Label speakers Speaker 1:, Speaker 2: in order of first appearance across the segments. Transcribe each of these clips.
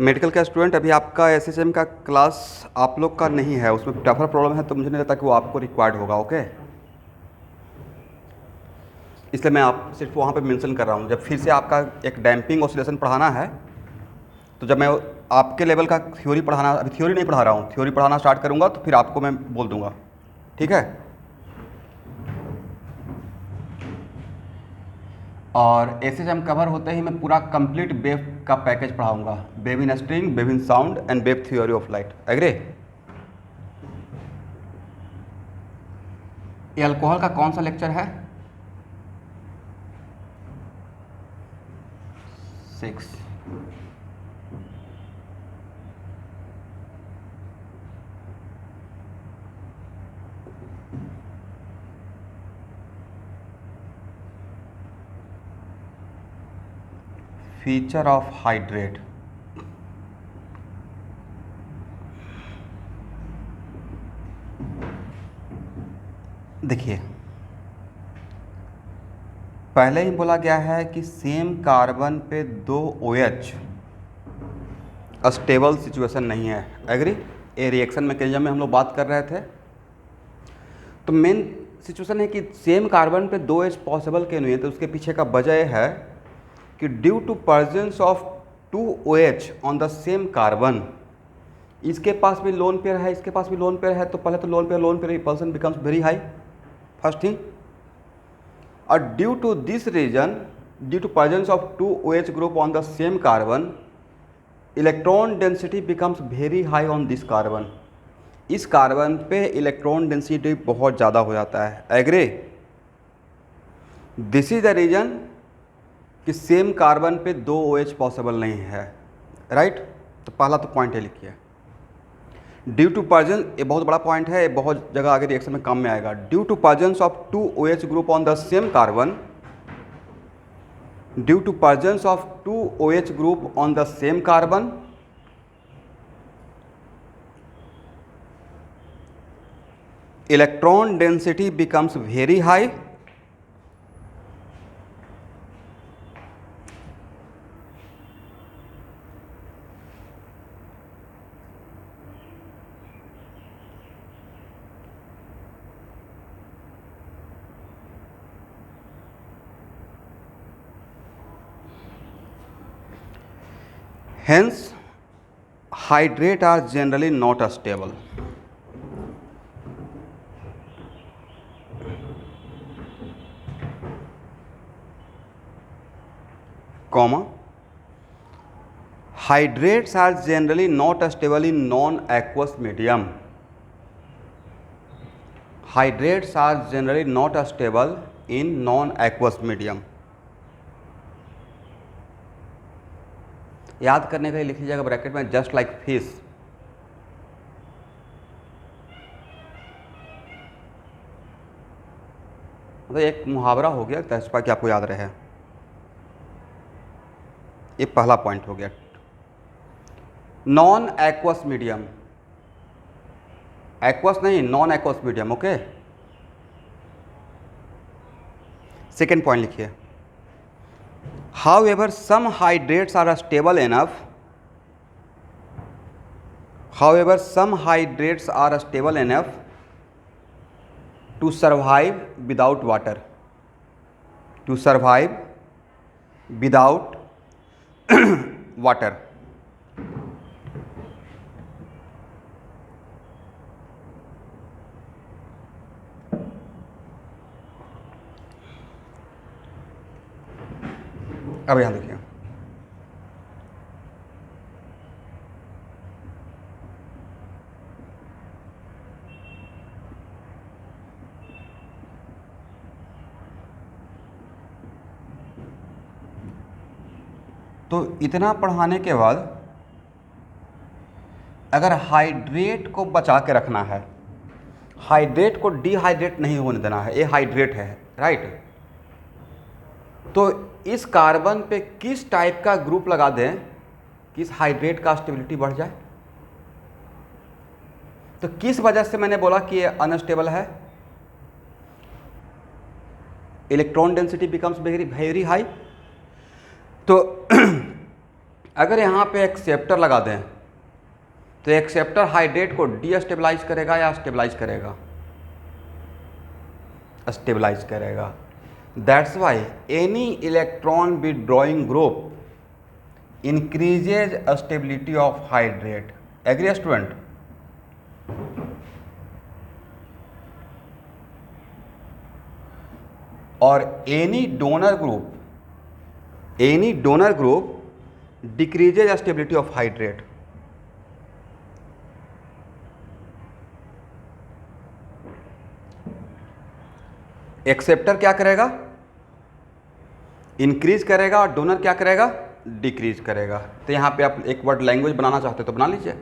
Speaker 1: Medical का student, अभी आपका एसएचएम का क्लास आप लोग का नहीं है, उसमें टफर प्रॉब्लम है, तो मुझे नहीं लगता कि वो आपको रिक्वायर्ड होगा। ओके, इसलिए मैं आप सिर्फ वहाँ पे मेंशन कर रहा हूँ। जब फिर से आपका एक डैम्पिंग ऑसिलेशन पढ़ाना है, तो जब मैं आपके लेवल का थ्योरी पढ़ाना, अभी थ्योरी नहीं पढ़ा रहा हूँ, थ्योरी पढ़ाना स्टार्ट करूँगा तो फिर आपको मैं बोल दूँगा, ठीक है। और एसएचएम कवर होते ही मैं पूरा कंप्लीट वेव का पैकेज पढ़ाऊँगा, wave in string, wave in sound and wave theory of light. Agree? ये अल्कोहल का कौन सा लेक्चर है? 6। Feature of hydrate. देखिए, पहले ही बोला गया है कि सेम कार्बन पे 2 OH स्टेबल सिचुएशन नहीं है। एग्री? ए रिएक्शन मैकेनिज्म में हम लोग बात कर रहे थे, तो मेन सिचुएशन है कि सेम कार्बन पे 2 OH पॉसिबल क्यों नहीं है। तो उसके पीछे का वजह है कि due to presence of 2 OH on the same carbon, इसके पास भी लोन पेयर है, इसके पास भी लोन पेयर है, तो पहले तो lone pair repulsion becomes very high, first thing. और due to this reason, due to presence of 2 OH group on the same carbon, electron density becomes very high on this carbon. इस carbon पे electron density बहुत ज़्यादा हो जाता है। Agree? This is the reason कि same carbon पे 2 OH possible नहीं है। राइट? तो पहला तो पॉइंट है, लिखिए ड्यू टू प्रेजेंस, ये बहुत बड़ा पॉइंट है, ये बहुत जगह आगे रिएक्शन में काम में आएगा। Due to presence of 2 OH group on the same carbon, due to presence of 2 OH group on the same carbon, electron density becomes very high, hence hydrate are generally not stable. Comma, hydrates are generally not stable in non-aqueous medium. Hydrates are generally not stable in non-aqueous medium. याद करने के लिए लिख लीजिएगा bracket में, just like fish. मतलब एक मुहावरा हो गया तस्पा कि आपको याद रहे। ये पहला पॉइंट हो गया। नॉन एक्वस मीडियम, एक्वस नहीं, non aqueous medium. Okay, second point लिखिए, however some hydrates are stable enough, however some hydrates are stable enough to survive without water, to survive without water. अब यहाँ देखिए, तो इतना पढ़ाने के बाद अगर हाइड्रेट को बचा के रखना है, हाइड्रेट को डिहाइड्रेट नहीं होने देना है, ये हाइड्रेट है, राइट। तो इस कार्बन पे किस टाइप का ग्रुप लगा दें कि इस हाइड्रेट का स्टेबिलिटी बढ़ जाए। तो किस वजह से मैंने बोला कि ये अनस्टेबल है? Electron density becomes very very high. तो अगर यहाँ पे एक्सेप्टर लगा दें तो एक्सेप्टर हाइड्रेट को डीस्टेबलाइज करेगा या स्टेबलाइज करेगा? स्टेबलाइज करेगा। That's why any electron withdrawing group increases stability of hydrate. Agree student? और any donor group decreases stability of hydrate. Acceptor क्या करेगा? इंक्रीज करेगा और डोनर क्या करेगा? डिक्रीज करेगा। तो यहाँ पे आप एक वर्ड लैंग्वेज बनाना चाहते हो तो बना लीजिए।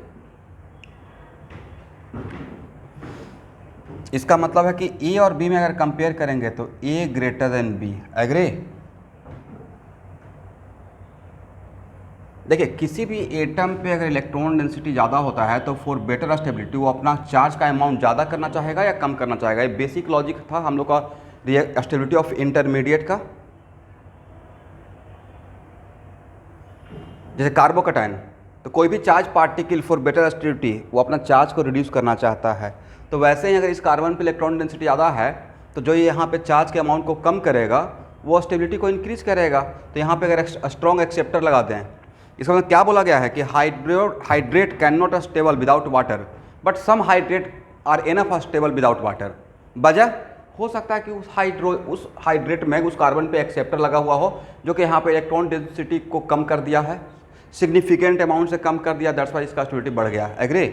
Speaker 1: इसका मतलब है कि ए और बी में अगर कंपेयर करेंगे तो ए ग्रेटर देन बी। एग्री? देखिए, किसी भी एटम पे अगर इलेक्ट्रॉन डेंसिटी ज़्यादा होता है तो फॉर बेटर स्टेबिलिटी वो अपना चार्ज का अमाउंट ज़्यादा करना चाहेगा या कम करना चाहेगा। ये बेसिक लॉजिक था हम लोग का स्टेबिलिटी ऑफ इंटरमीडिएट का। जैसे कार्बोकैटायन, तो कोई भी charge particle for better stability वो अपना चार्ज को रिड्यूस करना चाहता है। तो वैसे ही अगर इस कार्बन पे इलेक्ट्रॉन डेंसिटी ज़्यादा है तो जो ये यहाँ पे चार्ज के अमाउंट को कम करेगा वो स्टेबिलिटी को इंक्रीज करेगा। तो यहाँ पे अगर स्ट्रॉन्ग एक्सेप्टर लगा दें, इसका मतलब क्या बोला गया है कि hydrate can not stable without water but some hydrate are enough stable without water. वजह हो सकता है कि उस हाइड्रेट में उस कार्बन पे एक्सेप्टर लगा हुआ हो जो कि यहाँ पे इलेक्ट्रॉन डेंसिटी को कम कर दिया है, सिग्निफिकेंट अमाउंट से कम कर दिया। दैट्स वाई इसका स्टेबिलिटी बढ़ गया। एग्री?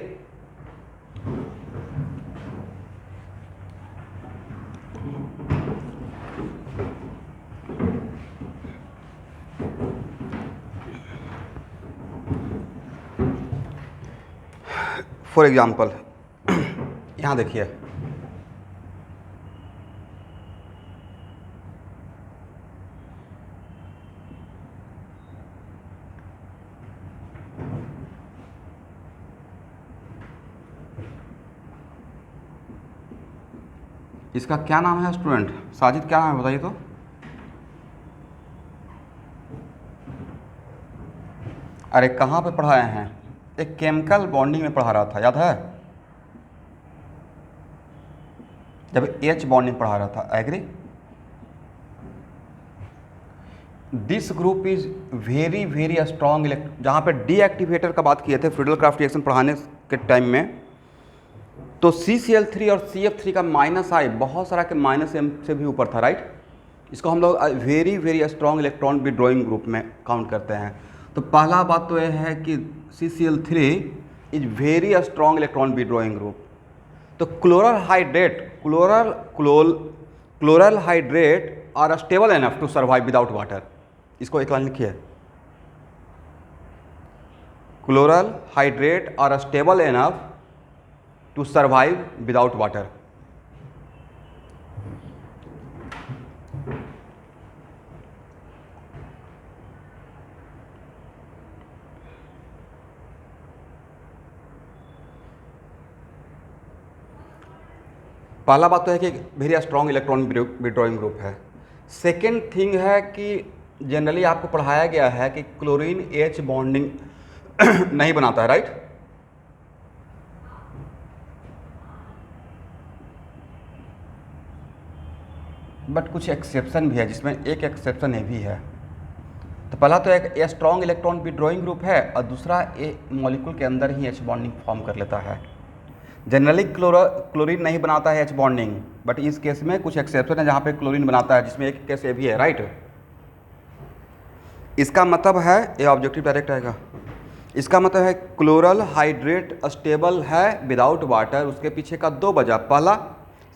Speaker 1: फॉर एग्जाम्पल यहाँ देखिए, इसका क्या नाम है स्टूडेंट? साजिद क्या नाम है बताइए तो। अरे कहाँ पे पढ़ाए हैं? एक केमिकल बॉन्डिंग में पढ़ा रहा था, याद है? जब एच बॉन्डिंग पढ़ा रहा था। Agree? This group is very very strong जहाँ पे डीएक्टिवेटर का बात किए थे फ्रीडल क्राफ्ट रिएक्शन पढ़ाने के टाइम में, तो CCl3 और CF3 का माइनस आई बहुत सारा के माइनस m से भी ऊपर था। राइट? इसको हम लोग very very strong electron withdrawing group में काउंट करते हैं। तो पहला बात तो यह है कि CCl3 is very strong electron withdrawing group. तो chloral hydrate are stable enough to survive without water. इसको एक लाइन लिखिए, chloral hydrate are stable enough to survive without water. पहला बात तो है कि very strong electron withdrawing group है। सेकेंड थिंग है कि जनरली आपको पढ़ाया गया है कि क्लोरीन H बॉन्डिंग नहीं बनाता है। राइट? बट कुछ एक्सेप्शन भी है, जिसमें एक एक्सेप्शन ये भी है। तो पहला तो एक स्ट्रॉन्ग इलेक्ट्रॉन विथड्रॉइंग ग्रुप है और दूसरा ए मॉलिक्यूल के अंदर ही H बॉन्डिंग फॉर्म कर लेता है। जनरली क्लोरीन नहीं बनाता है H बॉन्डिंग, बट इस केस में कुछ एक्सेप्शन है जहाँ पे क्लोरीन बनाता है, जिसमें एक केस ये भी है। राइट? इसका मतलब है, ये ऑब्जेक्टिव डायरेक्ट आएगा, इसका मतलब है क्लोरल हाइड्रेट स्टेबल है विदाउट वाटर। उसके पीछे का दो वजह, पहला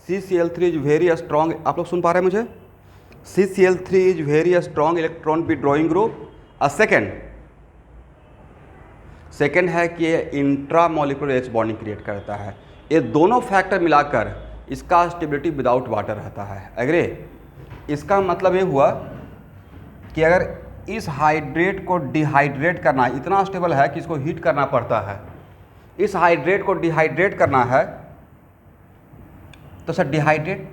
Speaker 1: CCl3 इज वेरी स्ट्रॉन्ग, आप लोग सुन पा रहे हैं मुझे? CCl3 is very strong electron withdrawing group. और सेकेंड है कि ये intra molecular H bonding create करता है। ये दोनों फैक्टर मिलाकर इसका स्टेबिलिटी विदाउट वाटर रहता है। एग्री? इसका मतलब ये हुआ कि अगर इस हाइड्रेट को डिहाइड्रेट करना, इतना स्टेबल है कि इसको हीट करना पड़ता है, इस हाइड्रेट को डिहाइड्रेट करना है तो सर डिहाइड्रेट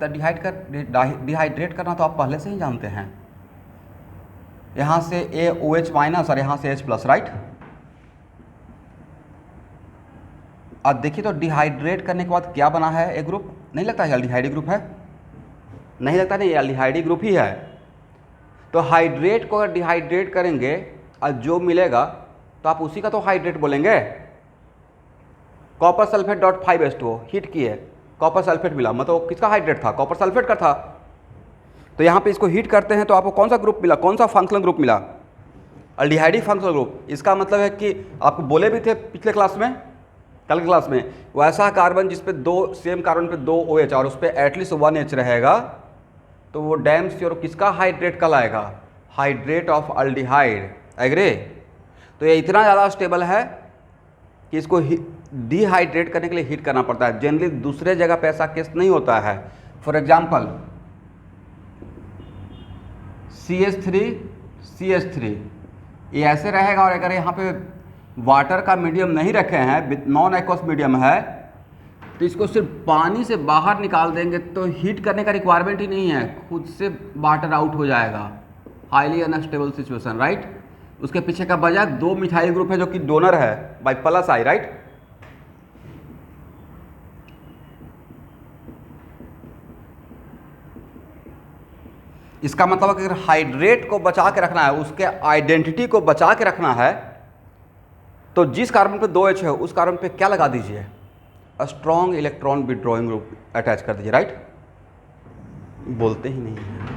Speaker 1: करना तो आप पहले से ही जानते हैं। यहाँ से AOH माइनस और यहाँ से H प्लस, राइट। अब देखिए तो डिहाइड्रेट करने के बाद क्या बना है, एक ग्रुप, नहीं लगता है एल्डिहाइड ग्रुप है, नहीं लगता, नहीं एल्डिहाइड ग्रुप ही है। तो हाइड्रेट को अगर डिहाइड्रेट करेंगे और जो मिलेगा तो आप उसी का तो हाइड्रेट बोलेंगे। Copper sulphate dot 5H2O heat किए, कॉपर सल्फेट मिला, मतलब किसका हाइड्रेट था, कॉपर सल्फेट का था। तो यहाँ पे इसको हीट करते हैं तो आपको कौन सा ग्रुप मिला, कौन सा फंक्शनल ग्रुप मिला, अल्डिहाइड फंक्शनल ग्रुप। इसका मतलब है कि आपको बोले भी थे पिछले क्लास में, कल की क्लास में, वैसा कार्बन जिस पे दो, सेम कार्बन पे 2 OH और उस पर एटलीस्ट 1 H रहेगा, तो वो डैम श्योर किसका हाइड्रेट कहलाएगा, हाइड्रेट ऑफ अल्डिहाइड। एग्री। तो ये इतना ज़्यादा स्टेबल है कि इसको डिहाइड्रेट करने के लिए हीट करना पड़ता है। जनरली दूसरे जगह पे ऐसा केस नहीं होता है। फॉर एग्जाम्पल CH3 ये ऐसे रहेगा, और अगर यहाँ पे वाटर का मीडियम नहीं रखे हैं, नॉन एक्वस मीडियम है, तो इसको सिर्फ पानी से बाहर निकाल देंगे तो हीट करने का रिक्वायरमेंट ही नहीं है, खुद से वाटर आउट हो जाएगा। Highly unstable situation, right. उसके पीछे का वजह 2 मिथाइल ग्रुप है जो कि डोनर है बाय प्लस आई, राइट। इसका मतलब अगर हाइड्रेट को बचा के रखना है, उसके आइडेंटिटी को बचा के रखना है, तो जिस कार्बन पे 2 H है उस कार्बन पे क्या लगा दीजिए, strong electron withdrawing group attach कर दीजिए, राइट। बोलते ही नहीं है।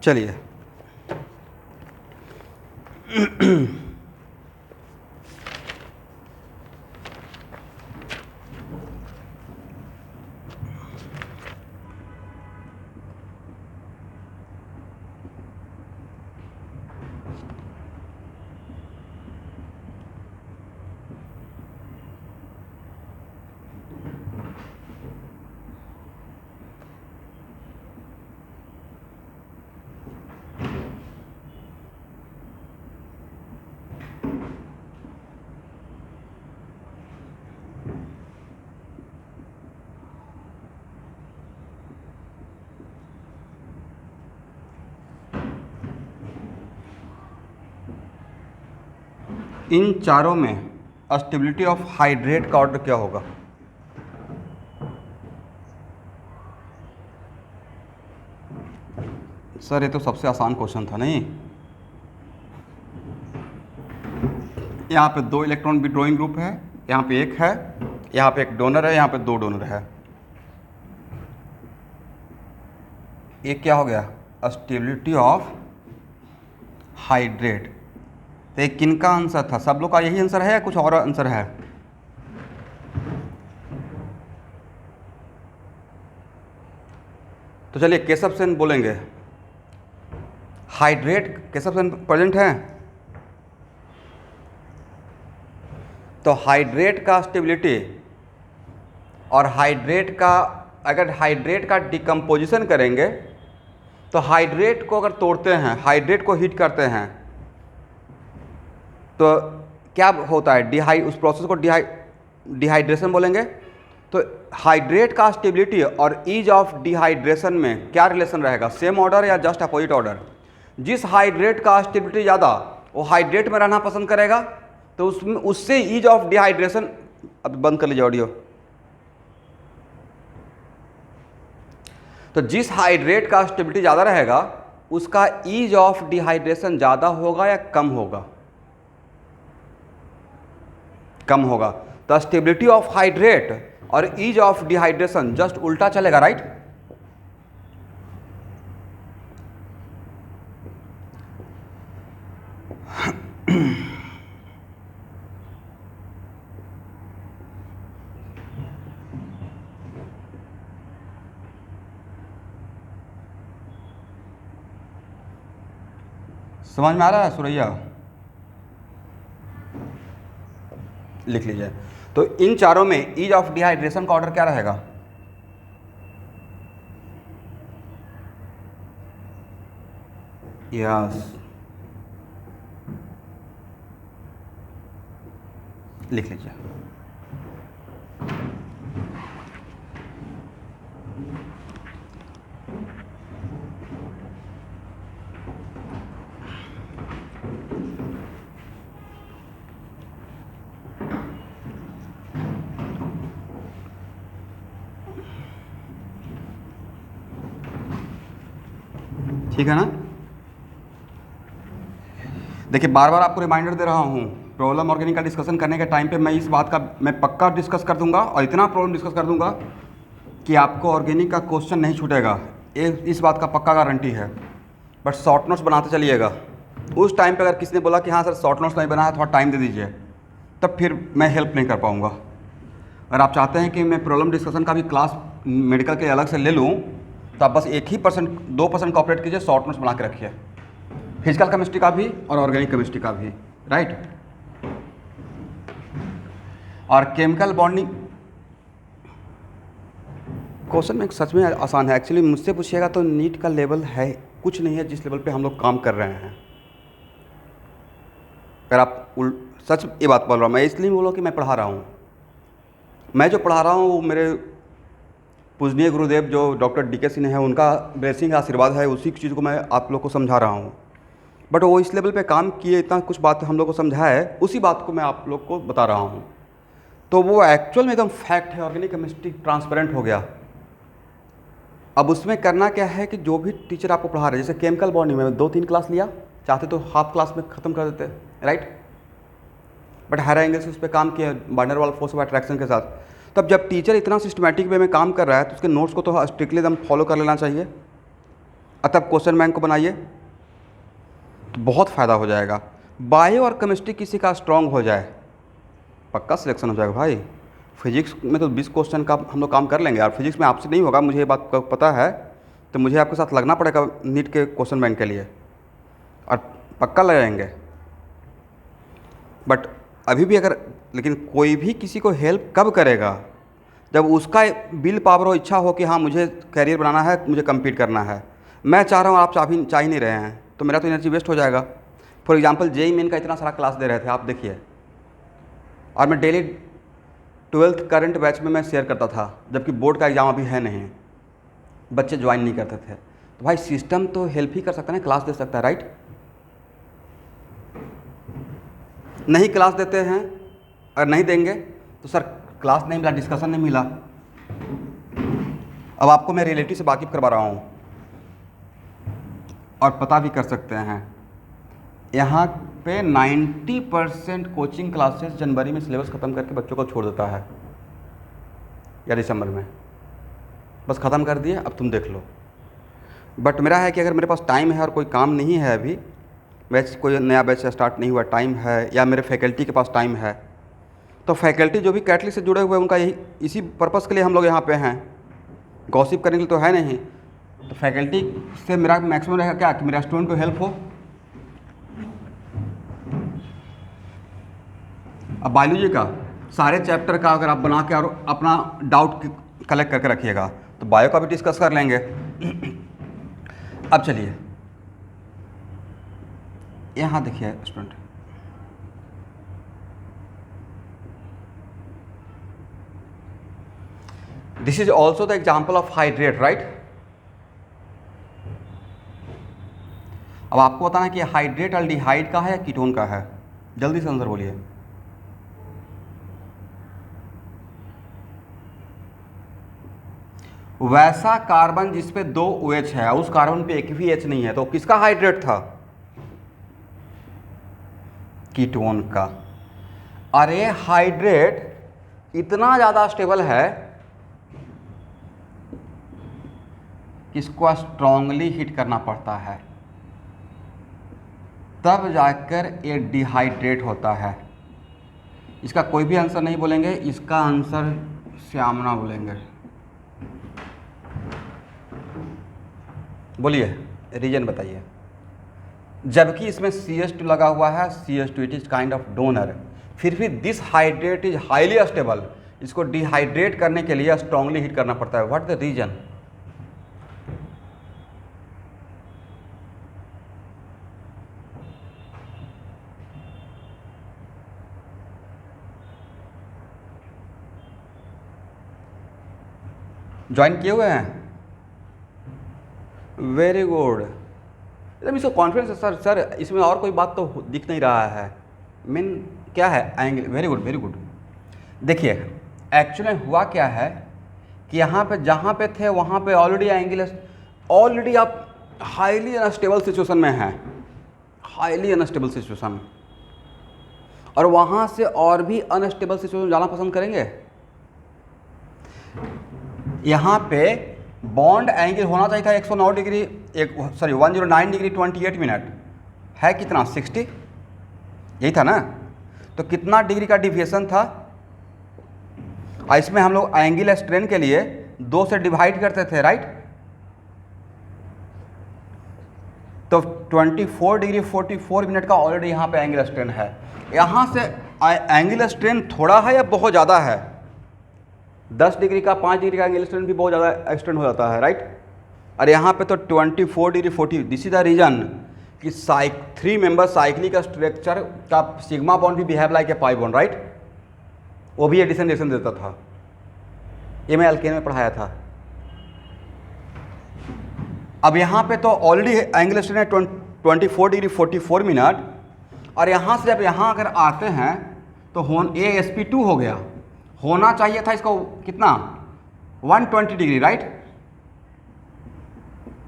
Speaker 1: चलिए इन चारों में स्टेबिलिटी ऑफ हाइड्रेट का ऑर्डर क्या होगा, सर ये तो सबसे आसान क्वेश्चन था नहीं। यहाँ पे 2 इलेक्ट्रॉन विड्रॉइंग ग्रुप है, यहाँ पे एक है, यहाँ पे एक डोनर है, यहाँ पे 2 डोनर है। ये क्या हो गया, स्टेबिलिटी ऑफ हाइड्रेट। तो ये किनका आंसर था, सब लोग का यही आंसर है या कुछ और आंसर है? तो चलिए केशव सेन बोलेंगे, हाइड्रेट केशव सेन प्रेजेंट है, तो हाइड्रेट का स्टेबिलिटी और हाइड्रेट का, अगर हाइड्रेट का डिकम्पोजिशन करेंगे तो हाइड्रेट को अगर तोड़ते हैं, हाइड्रेट को हीट करते हैं तो क्या होता है, उस प्रोसेस को डिहाइड्रेशन बोलेंगे। तो हाइड्रेट का स्टेबिलिटी और ईज ऑफ डिहाइड्रेशन में क्या रिलेशन रहेगा, सेम ऑर्डर या जस्ट अपोजिट ऑर्डर? जिस हाइड्रेट का स्टेबिलिटी ज़्यादा वो हाइड्रेट में रहना पसंद करेगा, तो उसमें उससे ईज ऑफ डिहाइड्रेशन, अब बंद कर लीजिए ऑडियो। तो जिस हाइड्रेट का स्टेबिलिटी ज़्यादा रहेगा उसका ईज ऑफ डिहाइड्रेशन ज़्यादा होगा या कम होगा? कम होगा। तो स्टेबिलिटी ऑफ हाइड्रेट और ईज ऑफ डिहाइड्रेशन जस्ट उल्टा चलेगा, राइट। समझ में आ रहा है सुरैया? लिख लीजिए। तो इन चारों में ईज ऑफ डिहाइड्रेशन का ऑर्डर क्या रहेगा? यस, लिख लीजिए। ठीक है ना? देखिए, बार बार आपको रिमाइंडर दे रहा हूँ, प्रॉब्लम ऑर्गेनिक का डिस्कशन करने के टाइम पे मैं इस बात का मैं पक्का डिस्कस कर दूंगा और इतना प्रॉब्लम डिस्कस कर दूंगा कि आपको ऑर्गेनिक का क्वेश्चन नहीं छूटेगा, ये इस बात का पक्का गारंटी है। बट शॉर्ट नोट्स बनाते चलिएगा। उस टाइम पे अगर किसी ने बोला कि हाँ सर शॉर्ट नोट्स नहीं बना है, थोड़ा टाइम दे दीजिए, तब फिर मैं हेल्प नहीं कर पाऊँगा। अगर आप चाहते हैं कि मैं प्रॉब्लम डिस्कशन का भी क्लास मेडिकल के अलग से ले लूँ, तो आप बस 1% 2% कॉपरेट कीजिए, शॉर्ट नोट्स बना के रखिए, फिजिकल केमिस्ट्री का भी और ऑर्गेनिक केमिस्ट्री का भी, राइट। और केमिकल बॉन्डिंग क्वेश्चन में सच में आसान है। एक्चुअली मुझसे पूछिएगा तो नीट का लेवल है कुछ नहीं है जिस लेवल पे हम लोग काम कर रहे हैं। अगर आप सच ये बात बोल रहा हूँ मैं, इसलिए बोलो कि मैं पढ़ा रहा हूँ। मैं जो पढ़ा रहा हूँ वो मेरे पूजनीय गुरुदेव जो डॉक्टर DK सिंह है, उनका ब्लेसिंग आशीर्वाद है, उसी चीज़ को मैं आप लोग को समझा रहा हूँ। बट वो इस लेवल पे काम किए, इतना कुछ बात हम लोग को समझाया है, उसी बात को मैं आप लोग को बता रहा हूँ। तो वो एक्चुअल में एकदम फैक्ट है, ऑर्गेनिक केमिस्ट्री ट्रांसपेरेंट हो गया। अब उसमें करना क्या है कि जो भी टीचर आपको पढ़ा रहे हैं, जैसे केमिकल बॉन्डिंग में 2-3 क्लास लिया, चाहते तो हाफ क्लास में ख़त्म कर देते, राइट। बट हायर एंगल से उस पर काम किया van der Waals force of attraction के साथ। तब जब टीचर इतना सिस्टमेटिक वे में काम कर रहा है तो उसके नोट्स को तो स्ट्रिक्टली एकदम फॉलो कर लेना चाहिए, और तब क्वेश्चन बैंक को बनाइए तो बहुत फ़ायदा हो जाएगा। बायो और केमिस्ट्री किसी का स्ट्रांग हो जाए, पक्का सिलेक्शन हो जाएगा भाई। फिजिक्स में तो 20 क्वेश्चन का हम लोग काम कर लेंगे, और फिजिक्स में आपसे नहीं होगा, मुझे ये बात पता है, तो मुझे आपके साथ लगना पड़ेगा नीट के क्वेश्चन बैंक के लिए, और पक्का लगाएंगे। बट अभी भी अगर, लेकिन कोई भी किसी को हेल्प कब करेगा? जब उसका विल पावर हो, इच्छा हो कि हाँ मुझे कैरियर बनाना है, मुझे कम्पीट करना है। मैं चाह रहा हूँ, आप चाह ही नहीं रहे हैं, तो मेरा तो एनर्जी वेस्ट हो जाएगा। फॉर एग्जाम्पल JEE मेन का इतना सारा क्लास दे रहे थे, आप देखिए, और मैं डेली 12th करंट बैच में मैं शेयर करता था, जबकि बोर्ड का एग्ज़ाम अभी है नहीं, बच्चे ज्वाइन नहीं करते थे। तो भाई सिस्टम तो हेल्प ही कर सकता है ना, क्लास दे सकता है, राइट। नहीं क्लास देते हैं, अगर नहीं देंगे तो सर क्लास नहीं मिला, डिस्कशन नहीं मिला। अब आपको मैं रिलेटिव से वाकिफ़ करवा रहा हूँ, और पता भी कर सकते हैं, यहाँ पे 90% कोचिंग क्लासेस जनवरी में सिलेबस ख़त्म करके बच्चों को छोड़ देता है, या दिसंबर में, बस ख़त्म कर दिए, अब तुम देख लो। बट मेरा है कि अगर मेरे पास टाइम है और कोई काम नहीं है, अभी बैच कोई नया बैच स्टार्ट नहीं हुआ, टाइम है, या मेरे फैकल्टी के पास टाइम है, तो फैकल्टी जो भी कैटलिस्ट से जुड़े हुए हैं उनका यही इसी पर्पज़ के लिए हम लोग यहाँ पे हैं, गॉसिप करने के लिए तो है नहीं। तो फैकल्टी से मेरा मैक्सिमम रहेगा क्या कि मेरा स्टूडेंट को हेल्प हो। अब बायोलॉजी का सारे चैप्टर का अगर आप बना के और अपना डाउट कलेक्ट करके रखिएगा, तो बायो का भी डिस्कस कर लेंगे। अब चलिए यहाँ देखिए student, this is also the example of hydrate, right. अब आपको बताना है कि हाइड्रेट अल्डिहाइड का है या कीटोन का है, जल्दी से आंसर बोलिए। वैसा कार्बन जिस पे 2 OH है, उस कार्बन पे एक भी H नहीं है, तो किसका हाइड्रेट था? कीटोन का। अरे हाइड्रेट इतना ज़्यादा स्टेबल है कि इसको स्ट्रांगली हिट करना पड़ता है। तब जाकर ये डिहाइड्रेट होता है। इसका कोई भी आंसर नहीं बोलेंगे, इसका आंसर श्यामना बोलेंगे। बोलिए रीजन बताइए। जबकि इसमें CH2 लगा हुआ है, CH2 it is kind of donor, फिर भी this hydrate is highly stable. इसको डिहाइड्रेट करने के लिए स्ट्रांगली हीट करना पड़ता है। What the reason? ज्वाइन किए हुए हैं? Very good. एकदम इसको कॉन्फिडेंस है सर। सर इसमें और कोई बात तो दिख नहीं रहा है। मीन क्या है? Angle. Very good very good. देखिए एक्चुअली हुआ क्या है कि यहाँ पे जहाँ पे थे वहाँ पे ऑलरेडी आप हाईली अनस्टेबल सिचुएशन में हैं, हाईली अनस्टेबल सिचुएशन, और वहाँ से और भी अनस्टेबल सिचुएशन जाना पसंद करेंगे। यहाँ पे बॉन्ड एंगल होना चाहिए था 109 डिग्री, 109 डिग्री 28 मिनट है, कितना 60, यही था ना। तो कितना डिग्री का डिविएशन था? और इसमें हम लोग एंगल स्ट्रेन के लिए 2 से डिवाइड करते थे, राइट। तो 24 डिग्री 44 मिनट का ऑलरेडी यहाँ पे एंगल स्ट्रेन है। यहाँ से एंगल स्ट्रेन थोड़ा है या बहुत ज़्यादा है? 10 डिग्री का 5 डिग्री का एंगल स्ट्रेन भी बहुत ज़्यादा एक्सटेंड हो जाता है, राइट। और यहाँ पे तो 24 degree 40। This is the reason कि 3 मेंबर साइक्लिक स्ट्रक्चर का सिग्मा बॉन्ड भी behave like a pi bond, right. वो भी एडिशन रिएक्शन देता था। ये मैं एल्केन में पढ़ाया था। अब यहाँ पे तो ऑलरेडी एंगल स्ट्रेन है 24 डिग्री 44 मिनट, और यहाँ से जब यहाँ अगर आते हैं तो ASP2 हो गया। होना चाहिए था इसको कितना? 120 डिग्री, राइट।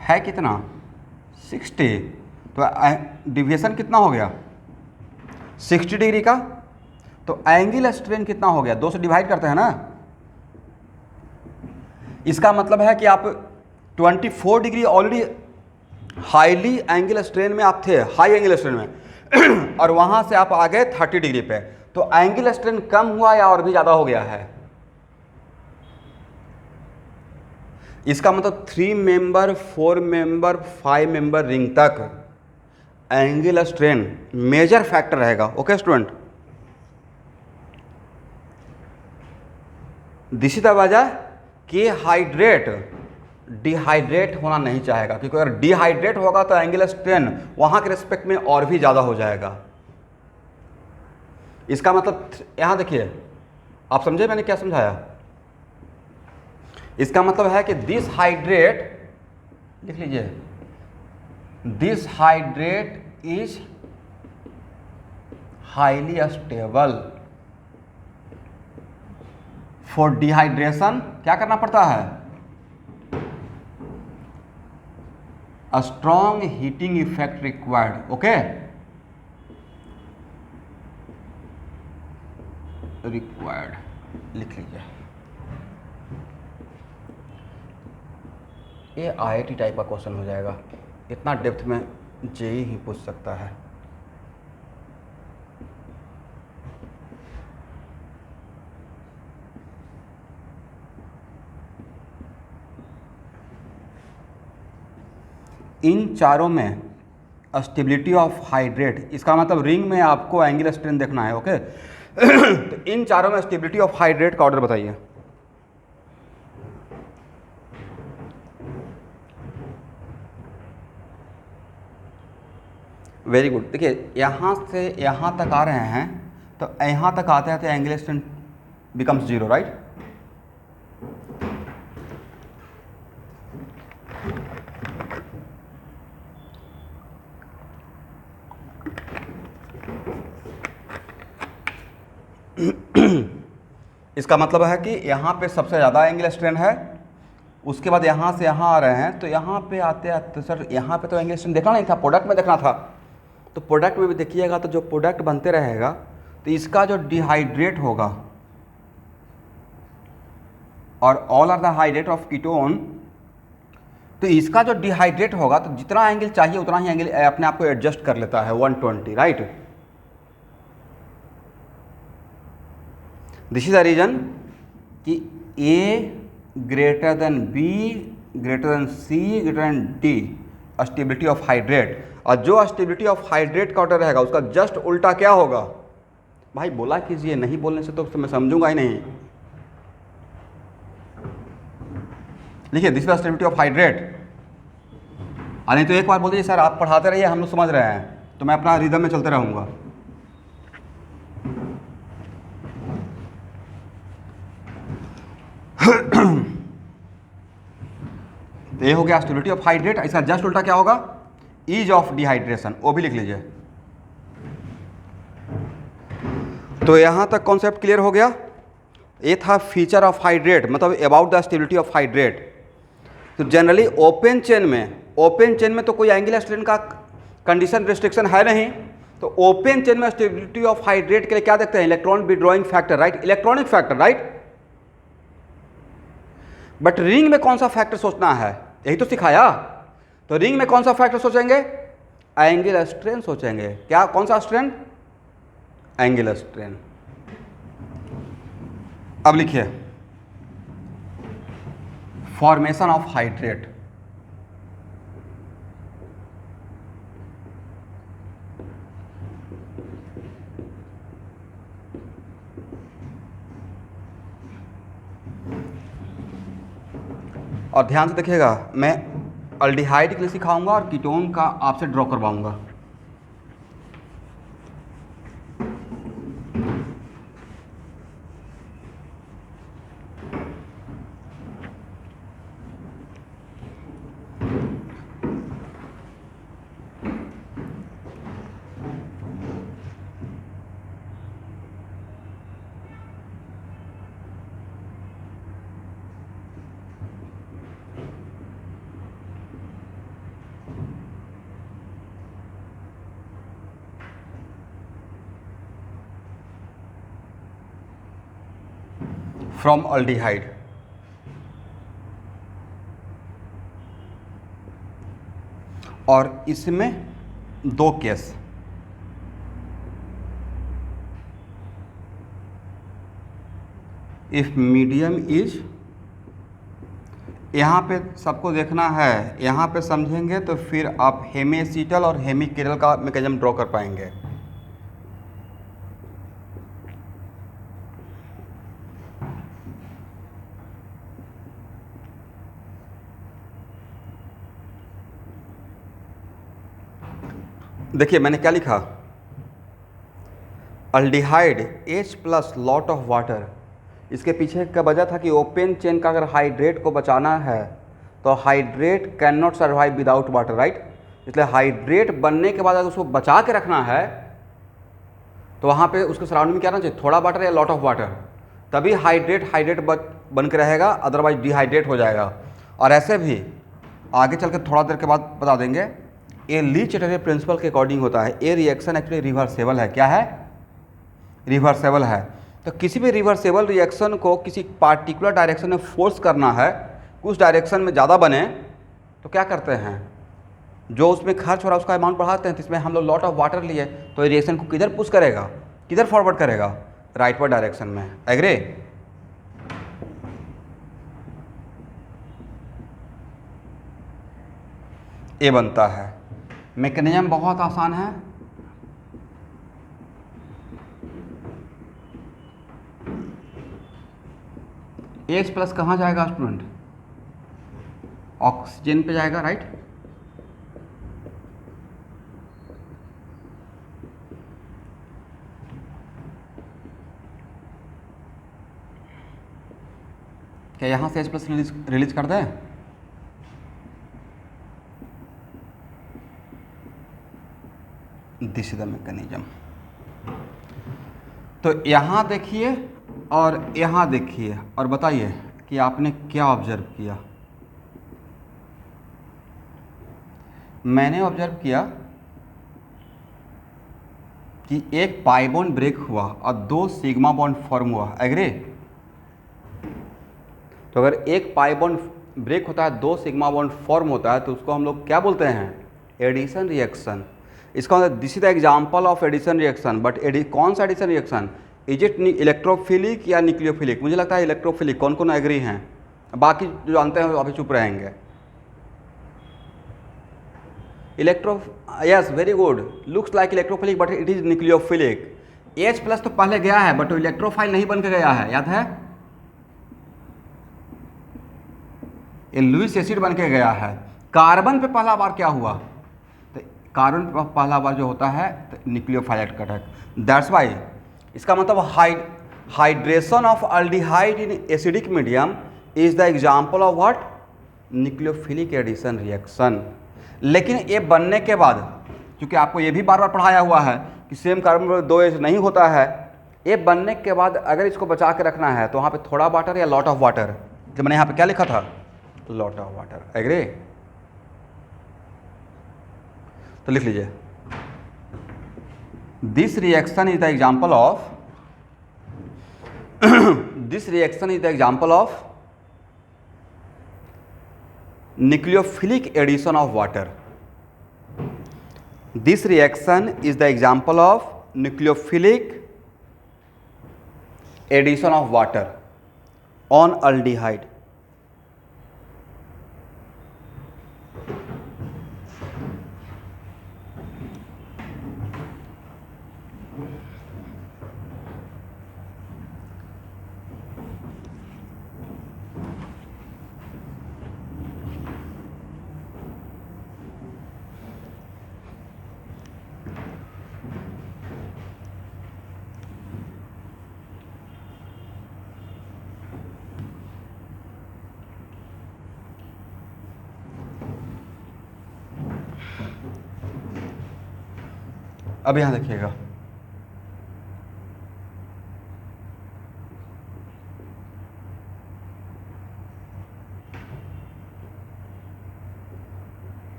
Speaker 1: है कितना? 60। तो डिविएशन कितना हो गया? 60 डिग्री का। तो एंगल स्ट्रेन कितना हो गया? 2 से डिवाइड करते हैं ना। इसका मतलब है कि आप 24 degree already highly angle strain में आप थे, हाई एंगल स्ट्रेन में और वहां से आप आ गए 30 डिग्री पे। तो एंगल स्ट्रेन कम हुआ या और भी ज़्यादा हो गया है? इसका मतलब 3 मेंबर 4 मेंबर 5 मेंबर रिंग तक एंगल स्ट्रेन मेजर फैक्टर रहेगा। Okay student, this is the वजह कि हाइड्रेट डिहाइड्रेट होना नहीं चाहेगा, क्योंकि अगर डिहाइड्रेट होगा तो एंगल स्ट्रेन वहां के रिस्पेक्ट में और भी ज़्यादा हो जाएगा। इसका मतलब यहां देखिए, आप समझे मैंने क्या समझाया? इसका मतलब है कि दिस हाइड्रेट, लिख लीजिए, this hydrate is highly stable. For dehydration क्या करना पड़ता है? A strong heating effect required. Okay, required लिख लीजिए। ये IIT टाइप का क्वेश्चन हो जाएगा, इतना डेप्थ में जेई ही पूछ सकता है। इन चारों में स्टेबिलिटी ऑफ हाइड्रेट, इसका मतलब रिंग में आपको एंगल स्ट्रेन देखना है। ओके तो इन चारों में स्टेबिलिटी ऑफ हाइड्रेट का ऑर्डर बताइए। Very good. देखिए यहाँ से यहाँ तक आ रहे हैं, तो यहाँ तक आते आते एंगल स्ट्रेन बिकम्स 0, राइट। इसका मतलब है कि यहाँ पे सबसे ज़्यादा एंगल स्ट्रेन है, उसके बाद यहाँ से यहाँ आ रहे हैं, तो यहाँ पे आते आते सर यहाँ पे तो एंगल स्ट्रेन देखना नहीं था, प्रोडक्ट में देखना था। तो प्रोडक्ट में भी देखिएगा तो जो प्रोडक्ट बनते रहेगा, तो इसका जो डिहाइड्रेट होगा, और all are the hydrate of ketone तो इसका जो डिहाइड्रेट होगा तो जितना एंगल चाहिए उतना ही एंगल अपने आप को एडजस्ट कर लेता है 120, right. This is the reason कि A greater than B greater than C greater than D stability of hydrate, और जो स्टेबिलिटी ऑफ हाइड्रेट का ऑर्डर रहेगा उसका जस्ट उल्टा क्या होगा? भाई बोला कीजिए, नहीं बोलने से तो मैं समझूंगा ही नहीं। लिखिए this is the stability of hydrate. नहीं तो एक बार बोल दीजिए सर आप पढ़ाते रहिए, हम लोग समझ रहे हैं, तो मैं अपना रिदम में चलते रहूँगा। तो ये हो गया स्टेबिलिटी ऑफ हाइड्रेट। इसका जस्ट उल्टा क्या होगा? ईज ऑफ डिहाइड्रेशन, वो भी लिख लीजिए। तो यहाँ तक कॉन्सेप्ट क्लियर हो गया। ये था फीचर ऑफ हाइड्रेट, मतलब about the stability of hydrate. तो जनरली ओपन चेन में तो कोई एंगुलर स्ट्रेन का कंडीशन रिस्ट्रिक्शन है नहीं, तो ओपन चेन में स्टेबिलिटी ऑफ हाइड्रेट के लिए क्या देखते हैं? Electron withdrawing factor, right, electronic factor, right. But ring में कौन सा फैक्टर सोचना है, यही तो सिखाया। तो रिंग में कौन सा फैक्टर सोचेंगे? एंगुलर स्ट्रेन सोचेंगे। क्या, कौन सा स्ट्रेन? Angular strain. अब लिखिए फॉर्मेशन ऑफ हाइड्रेट। और ध्यान से देखिएगा, मैं अल्डिहाइड के लिए सिखाऊंगा और कीटोन का आपसे ड्रॉ करवाऊंगा। फ्रॉम अल्डिहाइड, और इसमें दो केस, इफ मीडियम इज, यहाँ पे सबको देखना है, यहाँ पे समझेंगे तो फिर आप हेमीएसीटल और हेमीकेरल का मैकेनिज्म ड्रॉ कर पाएंगे। देखिए मैंने क्या लिखा, aldehyde H plus lot of water. इसके पीछे का वजह था कि ओपन चेन का अगर हाइड्रेट को बचाना है तो hydrate can not survive without water, right. इसलिए हाइड्रेट बनने के बाद अगर उसको बचा के रखना है तो वहाँ पे उसके सराउंडिंग में क्या रहना चाहिए? थोड़ा वाटर या लॉट ऑफ वाटर, तभी हाइड्रेट बन के रहेगा, अदरवाइज डिहाइड्रेट हो जाएगा। और ऐसे भी आगे चल के थोड़ा देर के बाद बता देंगे, ये ली चैटर्जी प्रिंसिपल के अकॉर्डिंग होता है। ये रिएक्शन एक्चुअली रिवर्सेबल है। क्या है? रिवर्सेबल है। तो किसी भी रिवर्सेबल रिएक्शन को किसी पार्टिकुलर डायरेक्शन में फोर्स करना है, उस डायरेक्शन में ज़्यादा बने, तो क्या करते हैं? जो उसमें खर्च हो रहा है उसका अमाउंट बढ़ाते हैं। तो इसमें हम लोग लॉट ऑफ वाटर लिए, तो रिएक्शन को किधर पुश करेगा, किधर फॉरवर्ड करेगा? राइटवर्ड डायरेक्शन में। एग्री? ये बनता है। मैकेनिज्म बहुत आसान है। H प्लस कहाँ जाएगा स्टूडेंट? ऑक्सीजन पे जाएगा, राइट। क्या यहाँ से H प्लस रिलीज कर दें? This is the mechanism. तो यहाँ देखिए और यहाँ देखिए और बताइए कि आपने क्या ऑब्जर्व किया। मैंने ऑब्जर्व किया कि एक पाई बॉन्ड ब्रेक हुआ और दो सिग्मा बॉन्ड फॉर्म हुआ। एग्री? तो अगर एक पाई बॉन्ड ब्रेक होता है, 2 सिग्मा बॉन्ड फॉर्म होता है, तो उसको हम लोग क्या बोलते हैं? Addition reaction. इसका मतलब this is the example of addition reaction. But कौन सा addition reaction? Is it electrophilic या न्यूक्लियोफिलिक? मुझे लगता है इलेक्ट्रोफिलिक। कौन कौन एग्री हैं? बाकी जो जानते हैं वो अभी चुप रहेंगे। Yes, very good, looks like electrophilic but it is nucleophilic. H+ तो पहले गया है बट वो इलेक्ट्रोफाइल नहीं बन के गया है, याद है? ये लुईस एसिड बन के गया है। कार्बन पे पहला बार क्या हुआ? तो कार्बन पे पहला बार जो होता है तो न्यूक्लियोफाइल अटैक। दैट्स वाई इसका मतलब hydration of aldehyde in acidic medium is the example of what? Nucleophilic addition reaction. लेकिन ये बनने के बाद, क्योंकि आपको ये भी बार बार पढ़ाया हुआ है कि सेम कार्बन पर 2 H नहीं होता है, ये बनने के बाद अगर इसको बचा के रखना है तो वहाँ पे थोड़ा वाटर या लॉट ऑफ वाटर, जो मैंने यहाँ पे क्या लिखा था? Lot of water. एग्री? तो लिख लीजिए, this reaction is the example of this reaction is the example of nucleophilic addition of water. This reaction is the example of nucleophilic addition of water on aldehyde. अब यहाँ देखिएगा,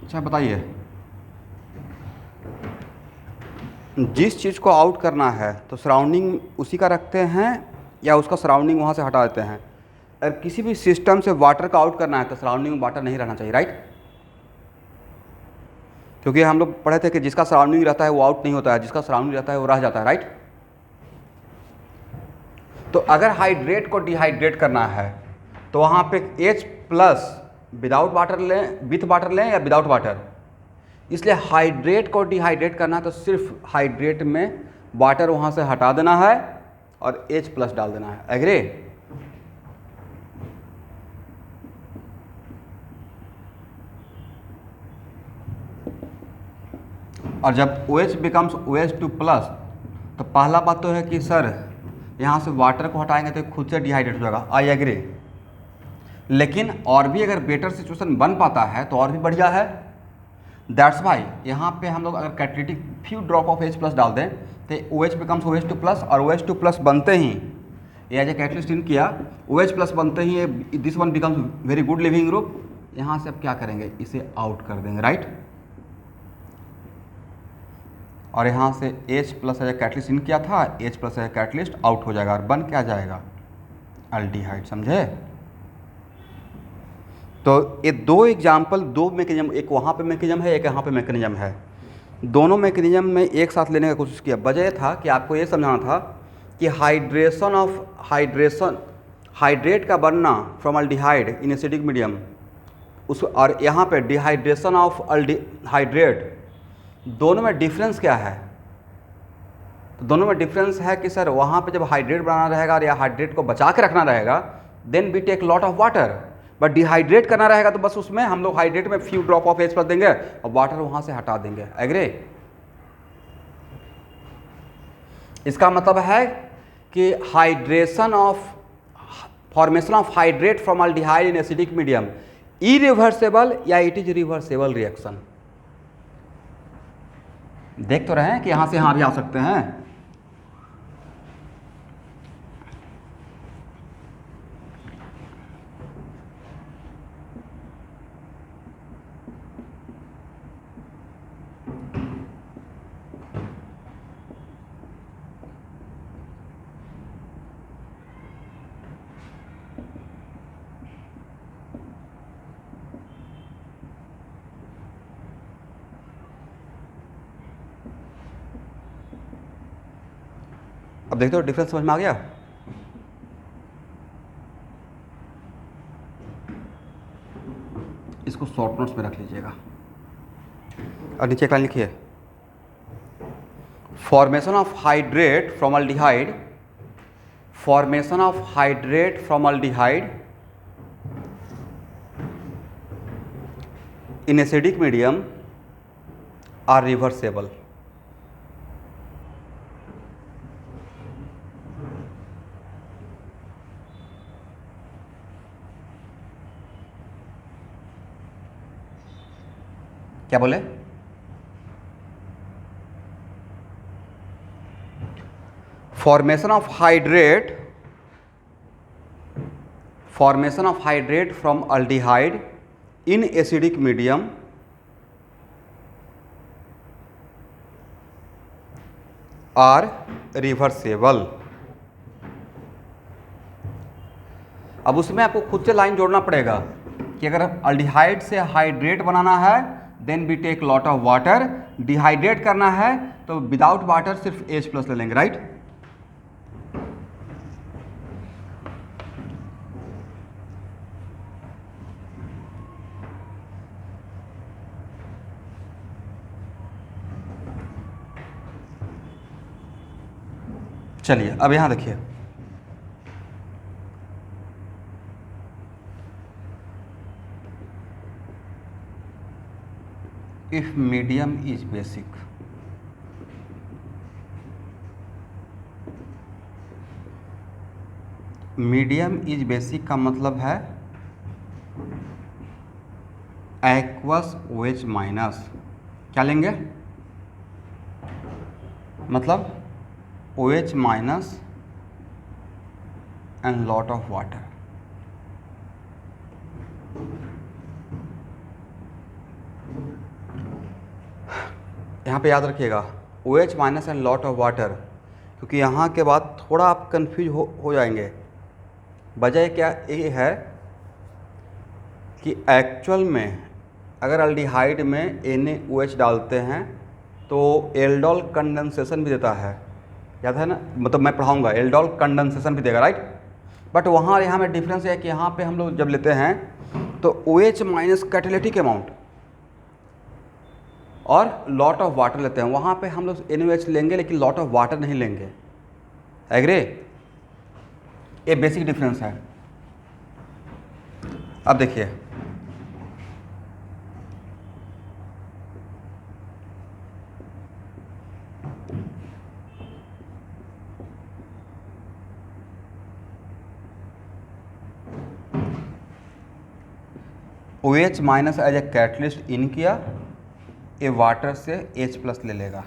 Speaker 1: अच्छा बताइए, जिस चीज़ को आउट करना है तो सराउंडिंग उसी का रखते हैं या उसका सराउंडिंग वहाँ से हटा देते हैं? अगर किसी भी सिस्टम से वाटर का आउट करना है तो सराउंडिंग में वाटर नहीं रहना चाहिए, राइट? क्योंकि हम लोग पढ़े थे कि जिसका सराउंडिंग रहता है वो आउट नहीं होता है, जिसका सराउंडिंग रहता है वो रह जाता है, राइट? तो अगर हाइड्रेट को डिहाइड्रेट करना है तो वहाँ पे H+ विदाउट वाटर लें, विथ वाटर लें या विदाउट वाटर? इसलिए हाइड्रेट को डिहाइड्रेट करना है तो सिर्फ हाइड्रेट में वाटर वहाँ से हटा देना है और H+ डाल देना है। एग्री? और जब OH बिकम्स OH2+ तो पहला बात तो है कि सर यहाँ से वाटर को हटाएंगे तो खुद से डिहाइड्रेट हो जाएगा। I agree. लेकिन और भी अगर बेटर सिचुएशन बन पाता है तो और भी बढ़िया है। दैट्स वाई यहाँ पे हम लोग अगर catalytic few drop of H+ डाल दें तो OH बिकम्स OH2+ और OH2+ बनते ही ये एज ए कैटलिस्ट इन किया, OH+ बनते ही this one becomes very good leaving group. यहाँ से अब क्या करेंगे? इसे आउट कर देंगे, राइट? और यहाँ से H+ as a catalyst in किया था, H+ as a catalyst out हो जाएगा और बन क्या जाएगा? अल्डिहाइड। समझे? तो ये दो एग्जाम्पल, दो मैकेनिज्म, एक वहाँ पे मैकेनिज्म है, एक यहाँ पे मैकेनिज्म है। दोनों मैकेनिज्म में एक साथ लेने की कोशिश किया। वजह था कि आपको ये समझाना था कि हाइड्रेट का बनना from aldehyde in acidic medium उस, और यहाँ पे डिहाइड्रेशन ऑफ हाइड्रेट, दोनों में डिफरेंस क्या है? तो दोनों में डिफरेंस है कि सर वहाँ पे जब हाइड्रेट बनाना रहेगा और या हाइड्रेट को बचा के रखना रहेगा then we take lot of water, but dehydrate करना रहेगा तो बस उसमें हम लोग हाइड्रेट में फ्यू ड्रॉप ऑफ H+ देंगे और वाटर वहाँ से हटा देंगे। एग्री? इसका मतलब है कि formation of hydrate from aldehyde in acidic medium irreversible या इट इज रिवर्सेबल रिएक्शन। देख तो रहे हैं कि यहाँ से यहाँ भी आ सकते हैं। अब देखते हो डिफरेंस समझ में आ गया। इसको शॉर्ट नोट्स में रख लीजिएगा और नीचे एक लाइन लिखिए, formation of hydrate from aldehyde, formation of hydrate from aldehyde in acidic medium are reversible. क्या बोले? Formation of hydrate from aldehyde in acidic medium are reversible. अब उसमें आपको खुद से लाइन जोड़ना पड़ेगा कि अगर अल्डिहाइड से हाइड्रेट बनाना है then we take lot of water, dehydrate करना है तो विदाउट वाटर सिर्फ H+ ले लेंगे, राइट? चलिए अब यहां देखिए, if medium is basic, medium is basic का मतलब है एक्वस OH माइनस, क्या लेंगे? मतलब OH minus and lot of water. यहाँ पे याद रखिएगा OH minus and lot of water, क्योंकि यहाँ के बाद थोड़ा आप कंफ्यूज हो जाएंगे। वजह क्या ये है कि एक्चुअल में अगर अल्डिहाइड में NaOH डालते हैं तो एल्डोल कंडेंसेशन भी देता है, याद है ना? मतलब मैं पढ़ाऊँगा, एल्डोल कंडेंसेशन भी देगा, राइट? बट वहाँ यहाँ में डिफरेंस है कि यहाँ पे हम लोग जब लेते हैं तो OH माइनस कैटालिटिक अमाउंट और लॉट ऑफ वाटर लेते हैं, वहाँ पे हम लोग NaOH लेंगे लेकिन लॉट ऑफ वाटर नहीं लेंगे। एग्री? ये बेसिक डिफरेंस है। अब देखिए, OH minus as a catalyst in किया, ये वाटर से H+ ले लेगा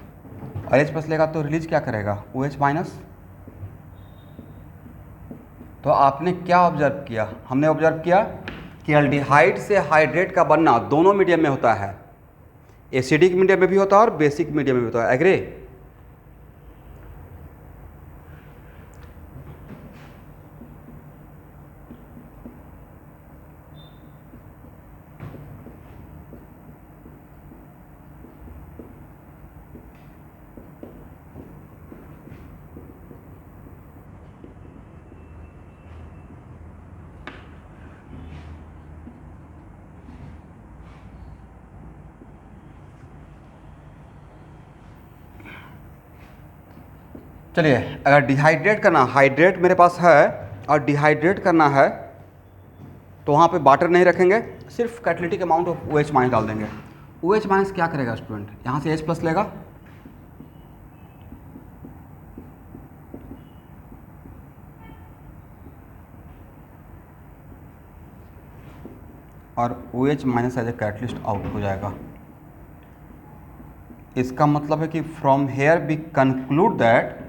Speaker 1: और H+ लेगा तो रिलीज क्या करेगा? OH minus. तो आपने क्या ऑब्जर्व किया? हमने ऑब्जर्व किया कि अल्डिहाइड से हाइड्रेट का बनना दोनों मीडियम में होता है, एसिडिक मीडियम में भी होता है और बेसिक मीडियम में भी होता है। एग्री? चलिए, अगर डिहाइड्रेट करना, हाइड्रेट मेरे पास है और डिहाइड्रेट करना है तो वहाँ पे वाटर नहीं रखेंगे, सिर्फ catalytic amount of OH minus डाल देंगे। OH माइनस क्या करेगा स्टूडेंट? यहाँ से H+ लेगा और OH minus as a catalyst out हो जाएगा। इसका मतलब है कि from here we conclude that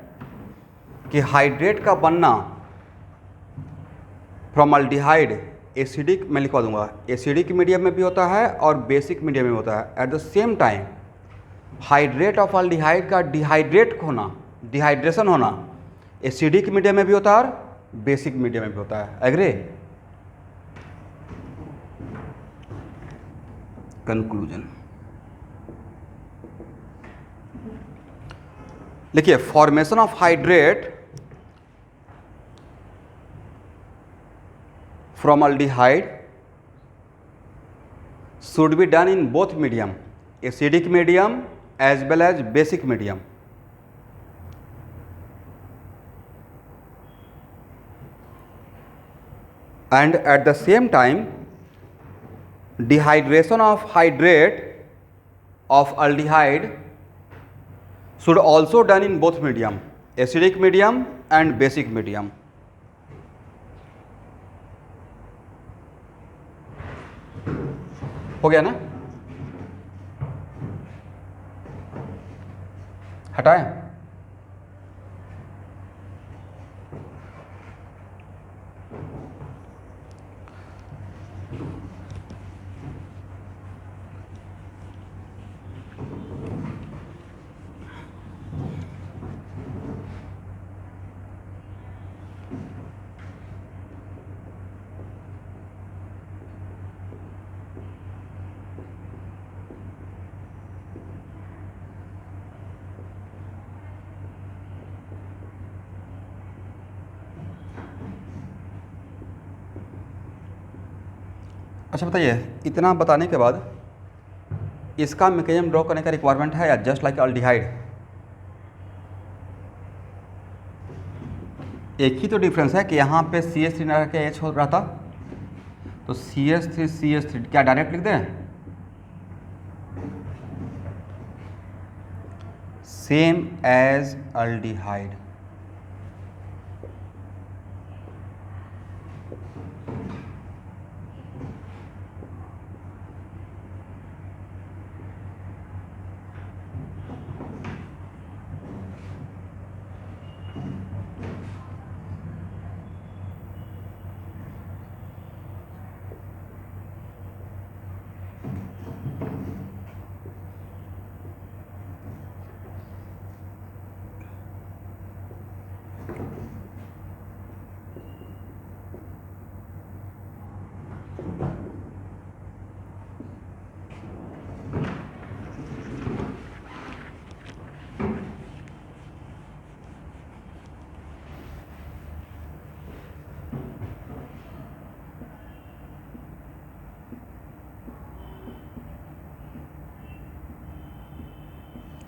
Speaker 1: कि हाइड्रेट का बनना फ्रॉम अल्डिहाइड एसिडिक, मैं लिखवा दूंगा, एसिडिक मीडियम में भी होता है और बेसिक मीडियम में होता है। At the same time hydrate of aldehyde का डिहाइड्रेट होना, डिहाइड्रेशन होना एसिडिक मीडियम में भी होता है और बेसिक मीडियम में भी होता है। एग्री? कंक्लूजन लिखिए, formation of hydrate formaldehyde should be done in both medium, acidic medium as well as basic medium. And at the same time, dehydration of hydrate of aldehyde should also done in both medium, acidic medium and basic medium. हो गया ना? हटाएं? अच्छा बताइए, इतना बताने के बाद इसका मैकेनिज्म ड्रॉ करने का रिक्वायरमेंट है या जस्ट लाइक अल्डिहाइड? एक ही तो डिफरेंस है कि यहाँ पे CH3 ना रख के H हो रहा था, तो CH3 क्या डायरेक्ट लिख दें? Same as aldehyde.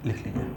Speaker 1: लिख लीजिए।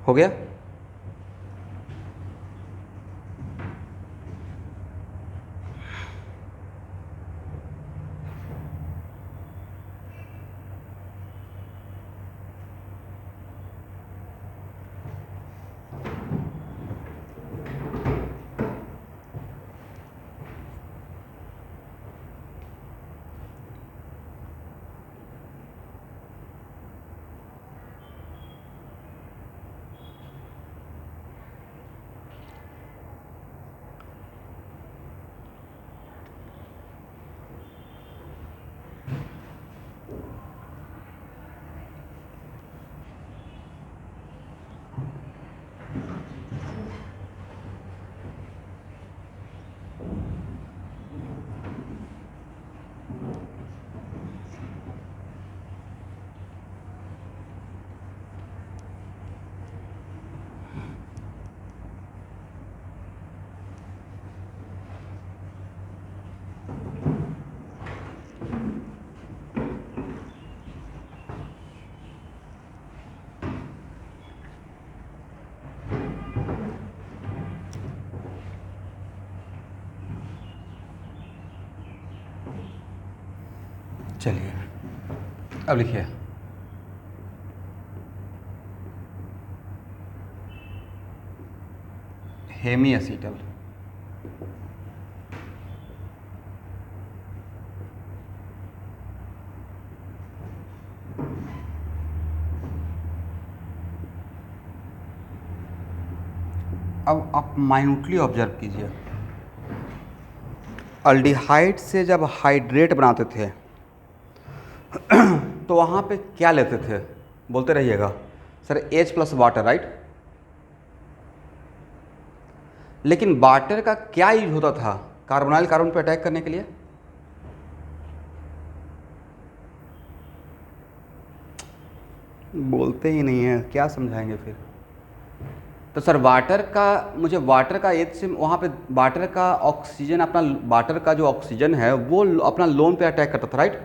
Speaker 1: हो गया? चलिए अब लिखिए। हेमी एसीटल अब आप माइन्यूटली ऑब्जर्व कीजिए, अल्डिहाइड से जब हाइड्रेट बनाते थे तो वहाँ पे क्या लेते थे, बोलते रहिएगा sir, H plus water, right. लेकिन वाटर का क्या यूज होता था कार्बोनाइल कार्बन पे अटैक करने के लिए? बोलते ही नहीं है, क्या समझाएंगे फिर? तो सर वाटर का, मुझे वाटर का एच से वहाँ पे वाटर का ऑक्सीजन, अपना वाटर का जो ऑक्सीजन है वो अपना लोन पे अटैक करता था, राइट।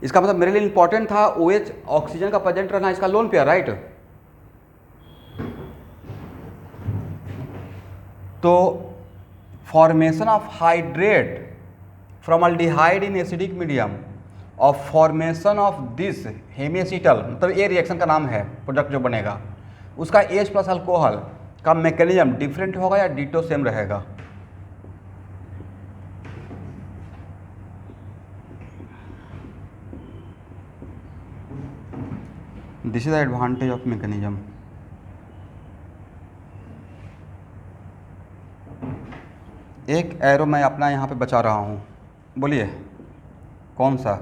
Speaker 1: इसका मतलब मेरे लिए इंपॉर्टेंट था OH ऑक्सीजन का प्रेजेंट रहना इसका लोन पे, राइट। तो formation of hydrate from aldehyde in acidic medium और फॉर्मेशन ऑफ दिस हेमीएसिटल, मतलब ये रिएक्शन का नाम है, प्रोडक्ट जो बनेगा उसका H प्लस अल्कोहल का मैकेनिज्म डिफरेंट होगा या डिटो सेम रहेगा? This is the advantage of mechanism. एक एरो मैं अपना यहाँ पे बचा रहा हूँ, बोलिए कौन सा?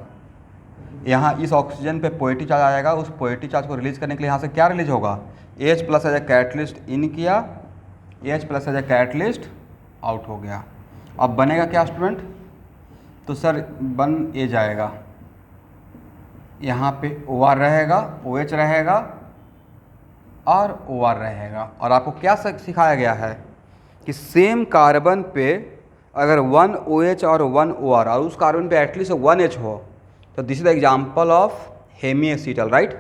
Speaker 1: यहाँ इस ऑक्सीजन पे पॉजिटिव चार्ज आएगा, उस पॉजिटिव चार्ज को रिलीज करने के लिए यहाँ से क्या रिलीज होगा? H plus as a catalyst in किया, H plus as a catalyst out हो गया। अब बनेगा क्या स्टूडेंट? तो सर बन ए जाएगा, यहाँ पे OR रहेगा, OH रहेगा और OR रहेगा। और आपको क्या सिखाया गया है कि सेम कार्बन पे अगर 1 OH और 1 OR और उस कार्बन पे एटलीस्ट 1 H हो तो this is the example of hemiacetal, right.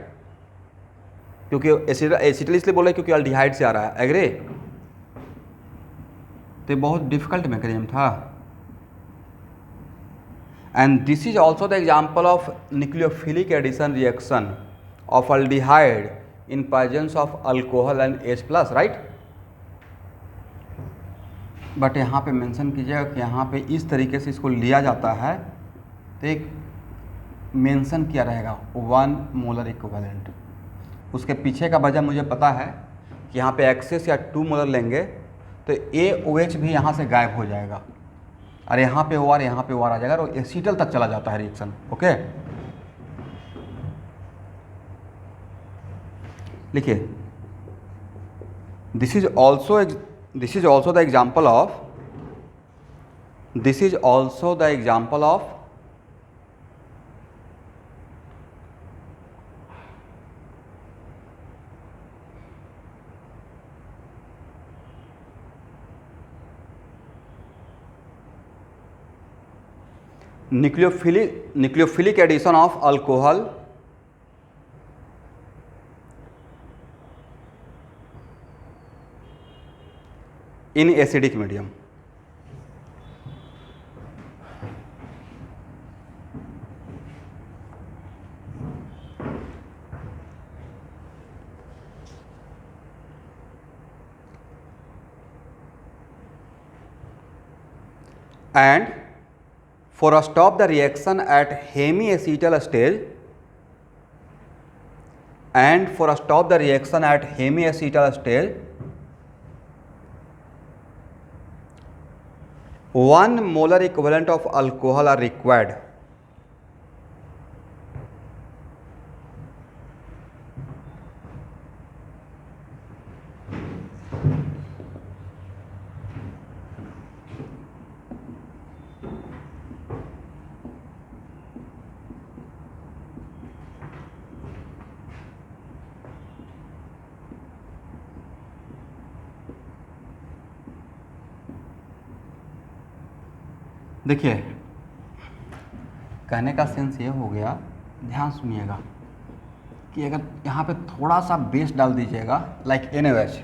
Speaker 1: क्योंकि एसिटल इसलिए बोला क्योंकि अल्डिहाइड से आ रहा है, एग्री। तो बहुत डिफिकल्ट मैकेनिज्म था। And this is also the example of nucleophilic addition reaction of aldehyde in presence of alcohol and H plus, right. But यहाँ पे मेंशन कीजिएगा कि यहाँ पे इस तरीके से इसको लिया जाता है तो एक मेंशन किया रहेगा 1 मोलर इक्विवेलेंट। उसके पीछे का वजह मुझे पता है कि यहाँ पे एक्सेस या 2 मोलर लेंगे तो AOH भी यहाँ से गायब हो जाएगा और यहाँ पे OR, यहाँ पे OR आ जाएगा और एसिटल तक चला जाता है रिएक्शन, ओके। लिखिए, this is also the example of nucleophilic addition of alcohol in acidic medium. And for a stop the reaction at hemiacetal stage, one molar equivalent of alcohol are required. देखिए, कहने का sense ये हो गया, ध्यान सुनिएगा कि अगर यहाँ पे थोड़ा सा बेस डाल दीजिएगा लाइक NaOH,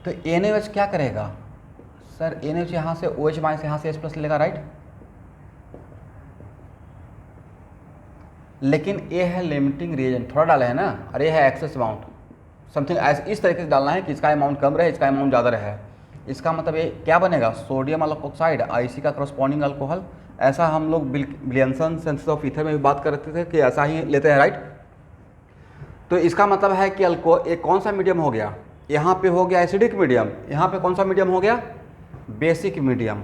Speaker 1: तो NaOH क्या करेगा सर? NaOH यहाँ से OH माइनस यहाँ से H प्लस लेगा, राइट। लेकिन ये है लिमिटिंग रिएजेंट, थोड़ा डाला है ना, और ये है एक्सेस अमाउंट, समथिंग इस तरीके से डालना है कि इसका अमाउंट कम रहे, इसका अमाउंट ज़्यादा रहे। इसका मतलब ये क्या बनेगा? सोडियम अल्कोक्साइड IC का करस्पॉन्डिंग अल्कोहल। ऐसा हम लोग विलियमसन सेंसेस ऑफ ईथर में भी बात करते थे कि ऐसा ही लेते हैं, राइट। तो इसका मतलब है कि एक कौन सा मीडियम हो गया? यहाँ पे हो गया एसिडिक मीडियम, यहाँ पे कौन सा मीडियम हो गया, बेसिक मीडियम।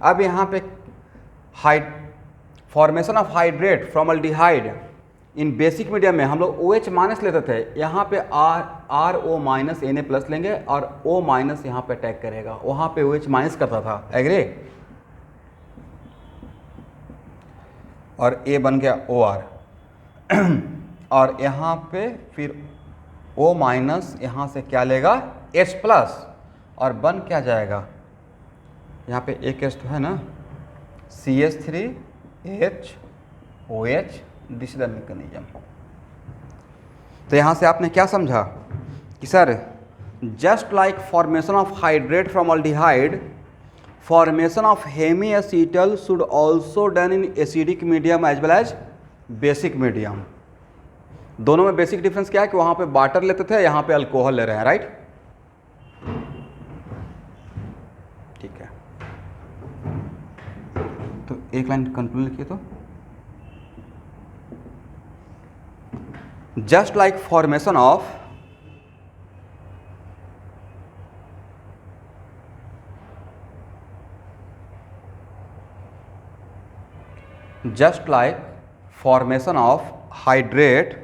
Speaker 1: अब यहाँ पे formation of hydrate from aldehyde in basic medium में हम लोग OH माइनस लेते थे, यहाँ पे RO माइनस Na प्लस लेंगे और O माइनस यहाँ पे अटैक करेगा, वहाँ पे OH माइनस करता था, एग्री, और A बन गया OR और यहाँ पे फिर O माइनस यहाँ से क्या लेगा H प्लस और बन क्या जाएगा, यहाँ पे एक H तो है ना, CH3HOH, this is the mechanism. तो यहाँ से आपने क्या समझा कि sir just like formation of hydrate from aldehyde, formation of hemiacetal should also done in acidic medium as well as basic medium. दोनों में बेसिक डिफरेंस क्या है कि वहाँ पे वाटर लेते थे, यहाँ पे अल्कोहल ले रहे हैं, राइट। ठीक है, तो एक लाइन कंक्लूजन लिखिए तो, just like formation of hydrate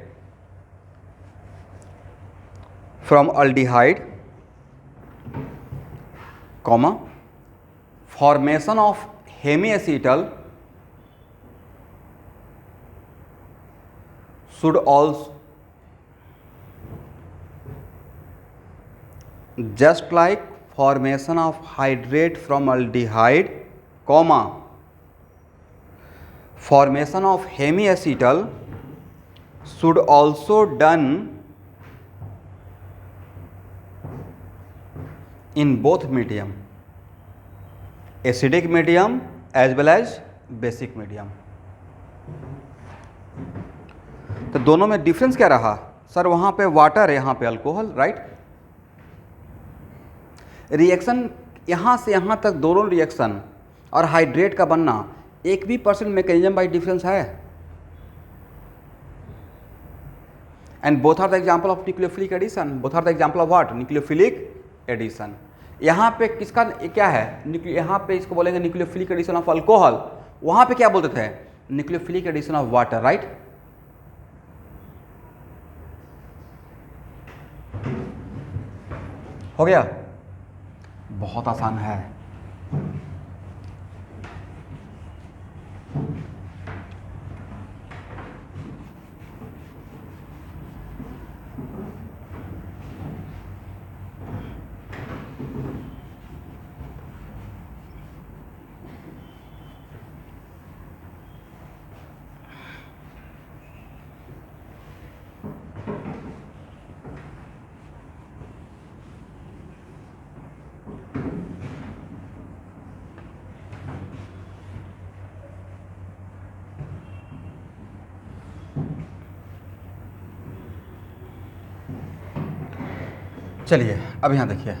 Speaker 1: from aldehyde, comma, formation of hemiacetal should also, just like formation of hydrate from aldehyde, comma, formation of hemiacetal should also done in both medium, acidic medium as well as basic medium। तो दोनों में difference क्या रहा sir, वहाँ पे water है, यहाँ पे अल्कोहल, राइट। रिएक्शन यहाँ से यहाँ तक दोनों रिएक्शन और हाइड्रेट का बनना एक भी % मैकेनिज्म बाय डिफरेंस है, and both are the example of nucleophilic addition, both are the example of what, nucleophilic addition. यहाँ पे किसका क्या है, यहाँ पे इसको बोलेंगे न्यूक्लियोफिलिक एडिशन ऑफ अल्कोहल, वहाँ पे क्या बोलते थे, nucleophilic addition of water, right. हो गया, बहुत आसान है। चलिए अब यहाँ देखिए,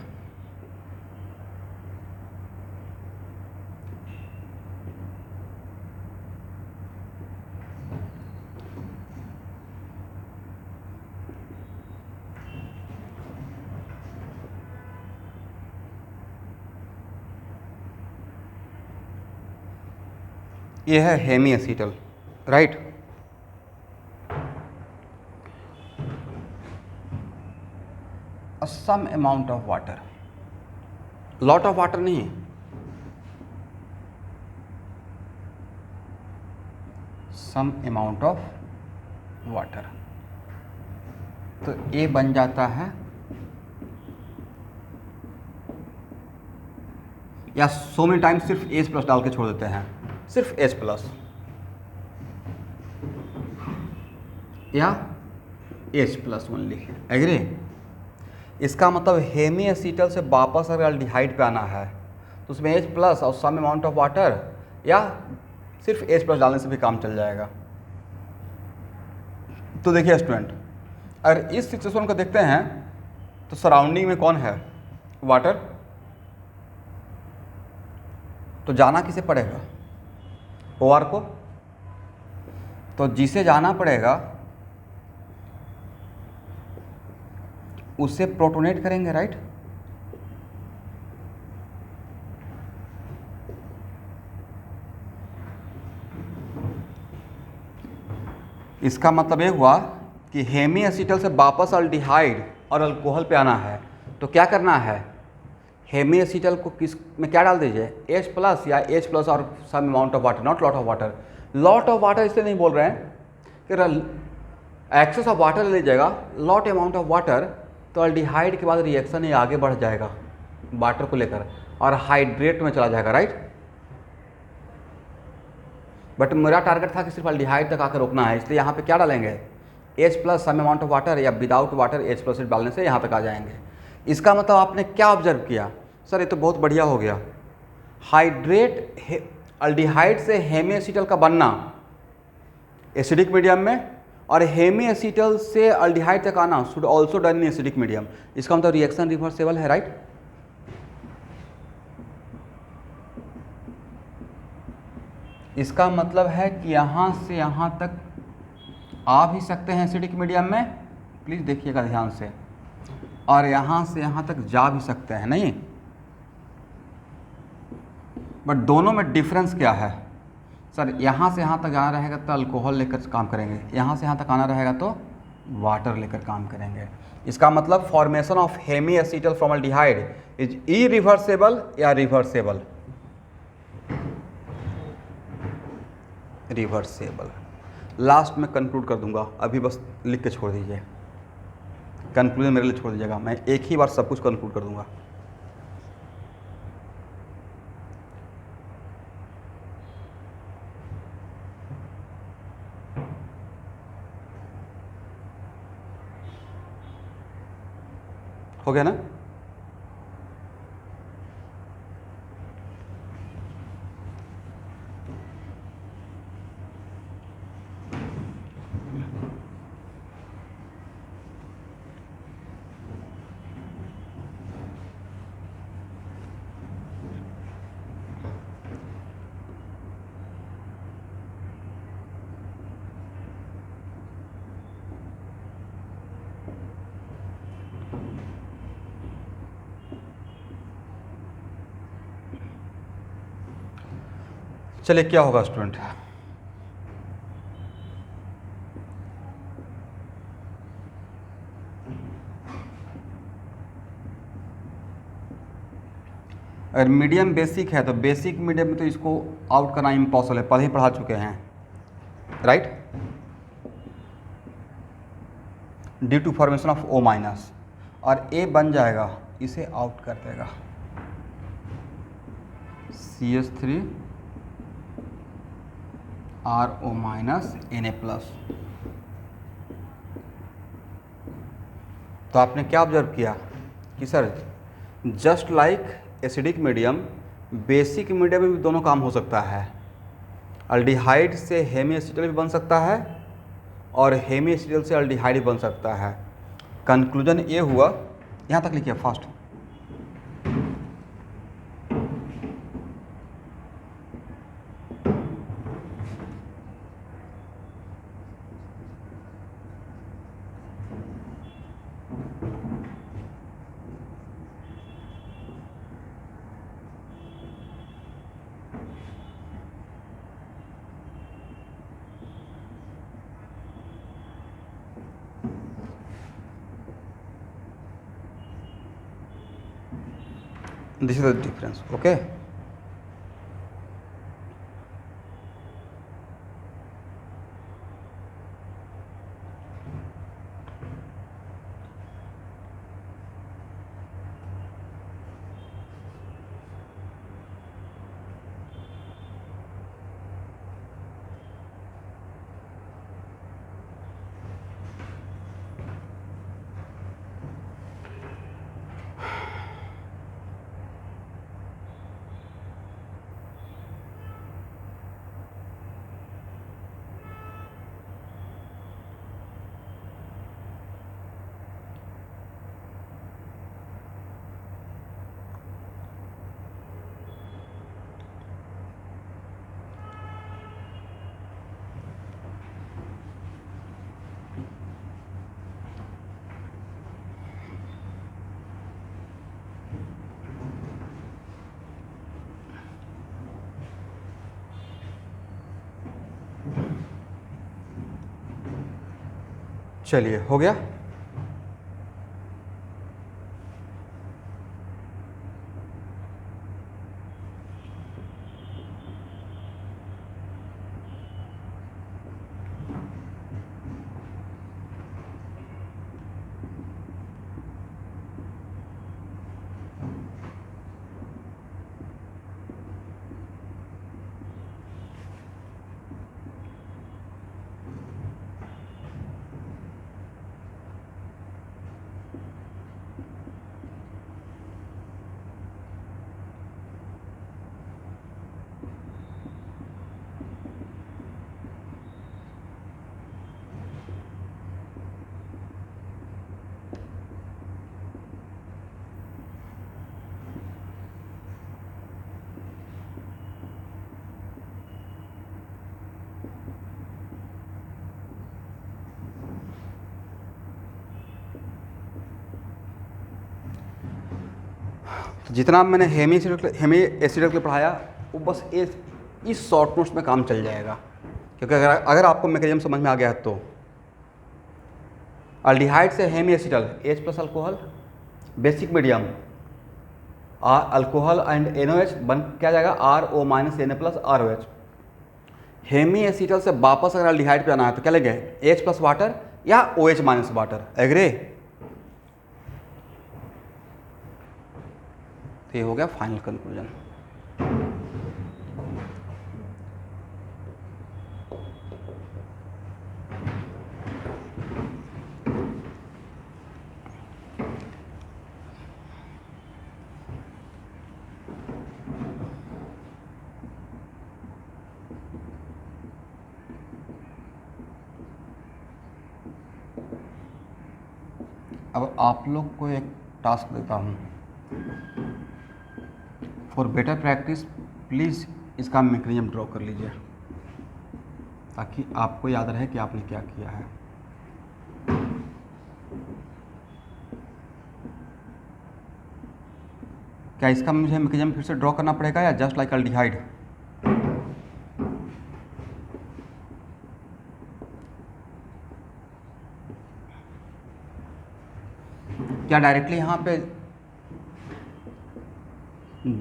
Speaker 1: ये है hemiacetal, right. Some amount of water, lot of water नहीं, सम अमाउंट ऑफ वाटर, तो ए बन जाता है, या सो मेनी टाइम्स सिर्फ एच प्लस डाल के छोड़ देते हैं, सिर्फ एच प्लस या एच प्लस ओनली, एग्री। इसका मतलब हेमी एसीटल से वापस अगर अल्डिहाइड पे आना है तो उसमें एच प्लस और सम अमाउंट ऑफ वाटर या सिर्फ एच प्लस डालने से भी काम चल जाएगा। तो देखिए स्टूडेंट, अगर इस सिचुएशन को देखते हैं तो सराउंडिंग में कौन है, वाटर, तो जाना किसे पड़ेगा, OR को, तो जिसे जाना पड़ेगा उससे प्रोटोनेट करेंगे, राइट। इसका मतलब ये हुआ कि हेमी एसिटल से वापस अल्डिहाइड और अल्कोहल पे आना है, तो क्या करना है, हेमी एसिटल को किस में क्या डाल दीजिए, H+ या H+ और some amount of water, not lot of water. Lot of water इसलिए नहीं बोल रहे हैं कि एक्सेस ऑफ वाटर ले लीजिएगा, लॉट अमाउंट ऑफ वाटर, तो अल्डिहाइड के बाद रिएक्शन ये आगे बढ़ जाएगा वाटर को लेकर और हाइड्रेट में चला जाएगा, राइट। बट मेरा टारगेट था कि सिर्फ अल्डिहाइड तक आकर रोकना है, इसलिए यहाँ पे क्या डालेंगे, H+ some amount of water, या विदाउट वाटर H+ डालने से यहाँ तक आ जाएंगे। इसका मतलब आपने क्या ऑब्जर्व किया, सर ये तो बहुत बढ़िया हो गया, हाइड्रेट अल्डिहाइड से हेमी एसिटल का बनना एसिडिक मीडियम में, और हेमी एसिटल से अल्डिहाइड तक आना should also done in acidic medium. इसका मतलब रिएक्शन रिवर्सेबल है, राइट। इसका मतलब है कि यहाँ से यहाँ तक आ भी सकते हैं एसिडिक मीडियम में, प्लीज़ देखिएगा ध्यान से, और यहाँ से यहाँ तक जा भी सकते हैं, नहीं। बट दोनों में डिफरेंस क्या है, सर यहाँ से यहाँ तक जाना रहेगा तो अल्कोहल लेकर काम करेंगे, यहाँ से यहाँ तक आना रहेगा तो वाटर लेकर काम करेंगे। इसका मतलब formation of hemiacetal from aldehyde is irreversible या रिवर्सेबल, रिवर्सेबल। लास्ट में कंक्लूड कर दूंगा, अभी बस लिख के छोड़ दीजिए, कंक्लूजन मेरे लिए छोड़ दीजिएगा, मैं एक ही बार सब कुछ कंक्लूड कर दूंगा। हो गया ना। चलिए क्या होगा स्टूडेंट, अगर मीडियम बेसिक है तो बेसिक मीडियम में तो इसको आउट करना इम्पॉसिबल है, पहले ही पढ़ा चुके हैं, right. Due to formation of O-, और A बन जाएगा, इसे आउट कर देगा, CH3 RO- Na+। तो आपने क्या ऑब्जर्व किया कि sir just like acidic medium, basic medium में भी दोनों काम हो सकता है, अल्डिहाइड से हेमी एसिटल भी बन सकता है और हेमी एसिटल से अल्डिहाइड भी बन सकता है। कंक्लूजन ये हुआ, यहाँ तक लिखिए fast, this is the difference, okay. चलिए हो गया। तो जितना मैंने हेमी एसिड के लिए पढ़ाया वो बस इस शॉर्ट नोट्स में काम चल जाएगा, क्योंकि अगर आपको मैकेनिज्म समझ में आ गया है तो अल्डिहाइड से hemiacetal H plus alcohol basic medium alcohol and NOH बन क्या जाएगा RO minus Na plus ROH। Hemiacetal से वापस अगर अल्डिहाइड पे आना है तो क्या लेंगे H प्लस वाटर या OH माइनस वाटर। एग्री? तो ये हो गया फाइनल कंक्लूजन। अब आप लोग को एक टास्क देता हूँ, फॉर बेटर प्रैक्टिस प्लीज़ इसका मैकेनिज्म ड्रॉ कर लीजिए ताकि आपको याद रहे कि आपने क्या किया है। क्या इसका मुझे मैकेनिज्म फिर से ड्रॉ करना पड़ेगा या जस्ट लाइक अल्डिहाइड? क्या डायरेक्टली यहाँ पे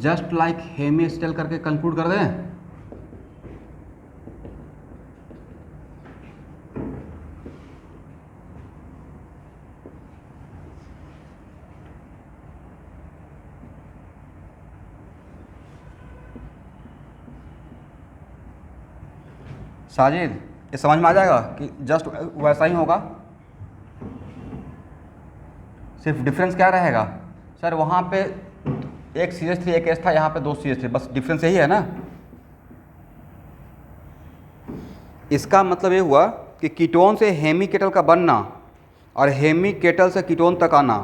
Speaker 1: जस्ट लाइक हेमी एसिटल करके कंक्लूड कर दें? साजिद ये समझ में आ जाएगा कि जस्ट वैसा ही होगा, सिर्फ डिफरेंस क्या रहेगा सर? वहाँ पे एक CH3 एक H था, यहाँ पे 2 CH3, बस डिफरेंस यही है ना। इसका मतलब ये हुआ कि कीटोन से हेमी केटल का बनना और हेमी केटल से कीटोन तक आना,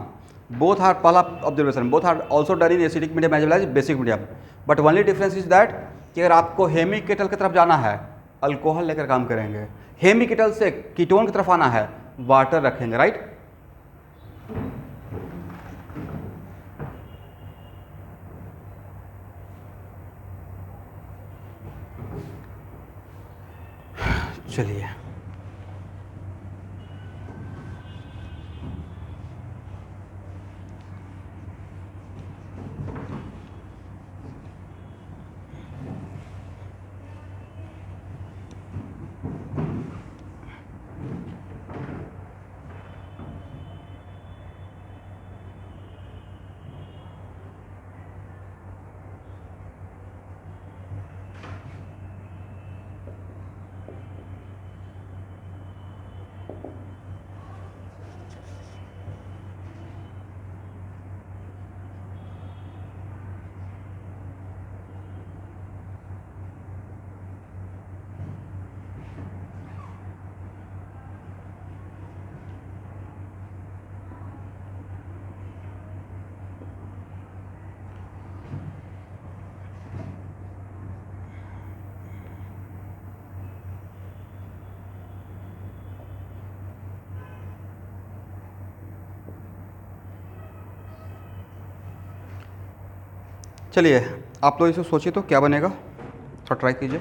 Speaker 1: बोथ आर, पहला observation, both are also done in acidic medium as well as basic medium, but only difference is that कि अगर आपको हेमी केटल की तरफ जाना है अल्कोहल लेकर काम करेंगे, हेमी केटल से कीटोन की तरफ आना है वाटर रखेंगे, राइट? चलिए चलिए आप लोग इसे सोचिए तो क्या बनेगा, थोड़ा ट्राई कीजिए।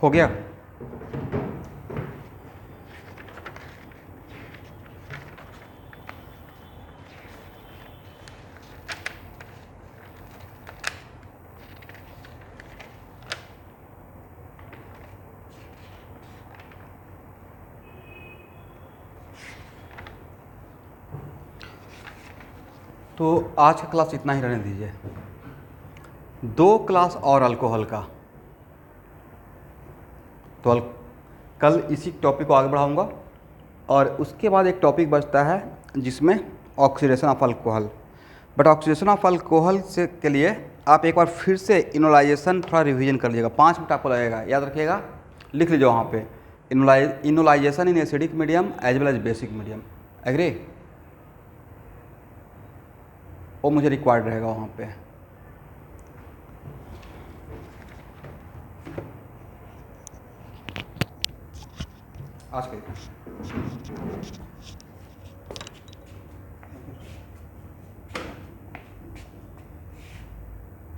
Speaker 1: हो गया। तो आज का क्लास इतना ही रहने दीजिए। 2 क्लास और अल्कोहल का, तो कल इसी टॉपिक को आगे बढ़ाऊंगा। और उसके बाद एक टॉपिक बचता है जिसमें oxidation of alcohol. But oxidation of alcohol से के लिए आप एक बार फिर से इनोलाइजेशन थोड़ा रिवीजन कर लीजिएगा। 5 मिनट आपको लगेगा, याद रखिएगा, लिख लीजिए वहाँ पे, enolization in acidic medium as well as basic medium. Agree? वो मुझे रिक्वायर्ड रहेगा वहाँ पे। आज के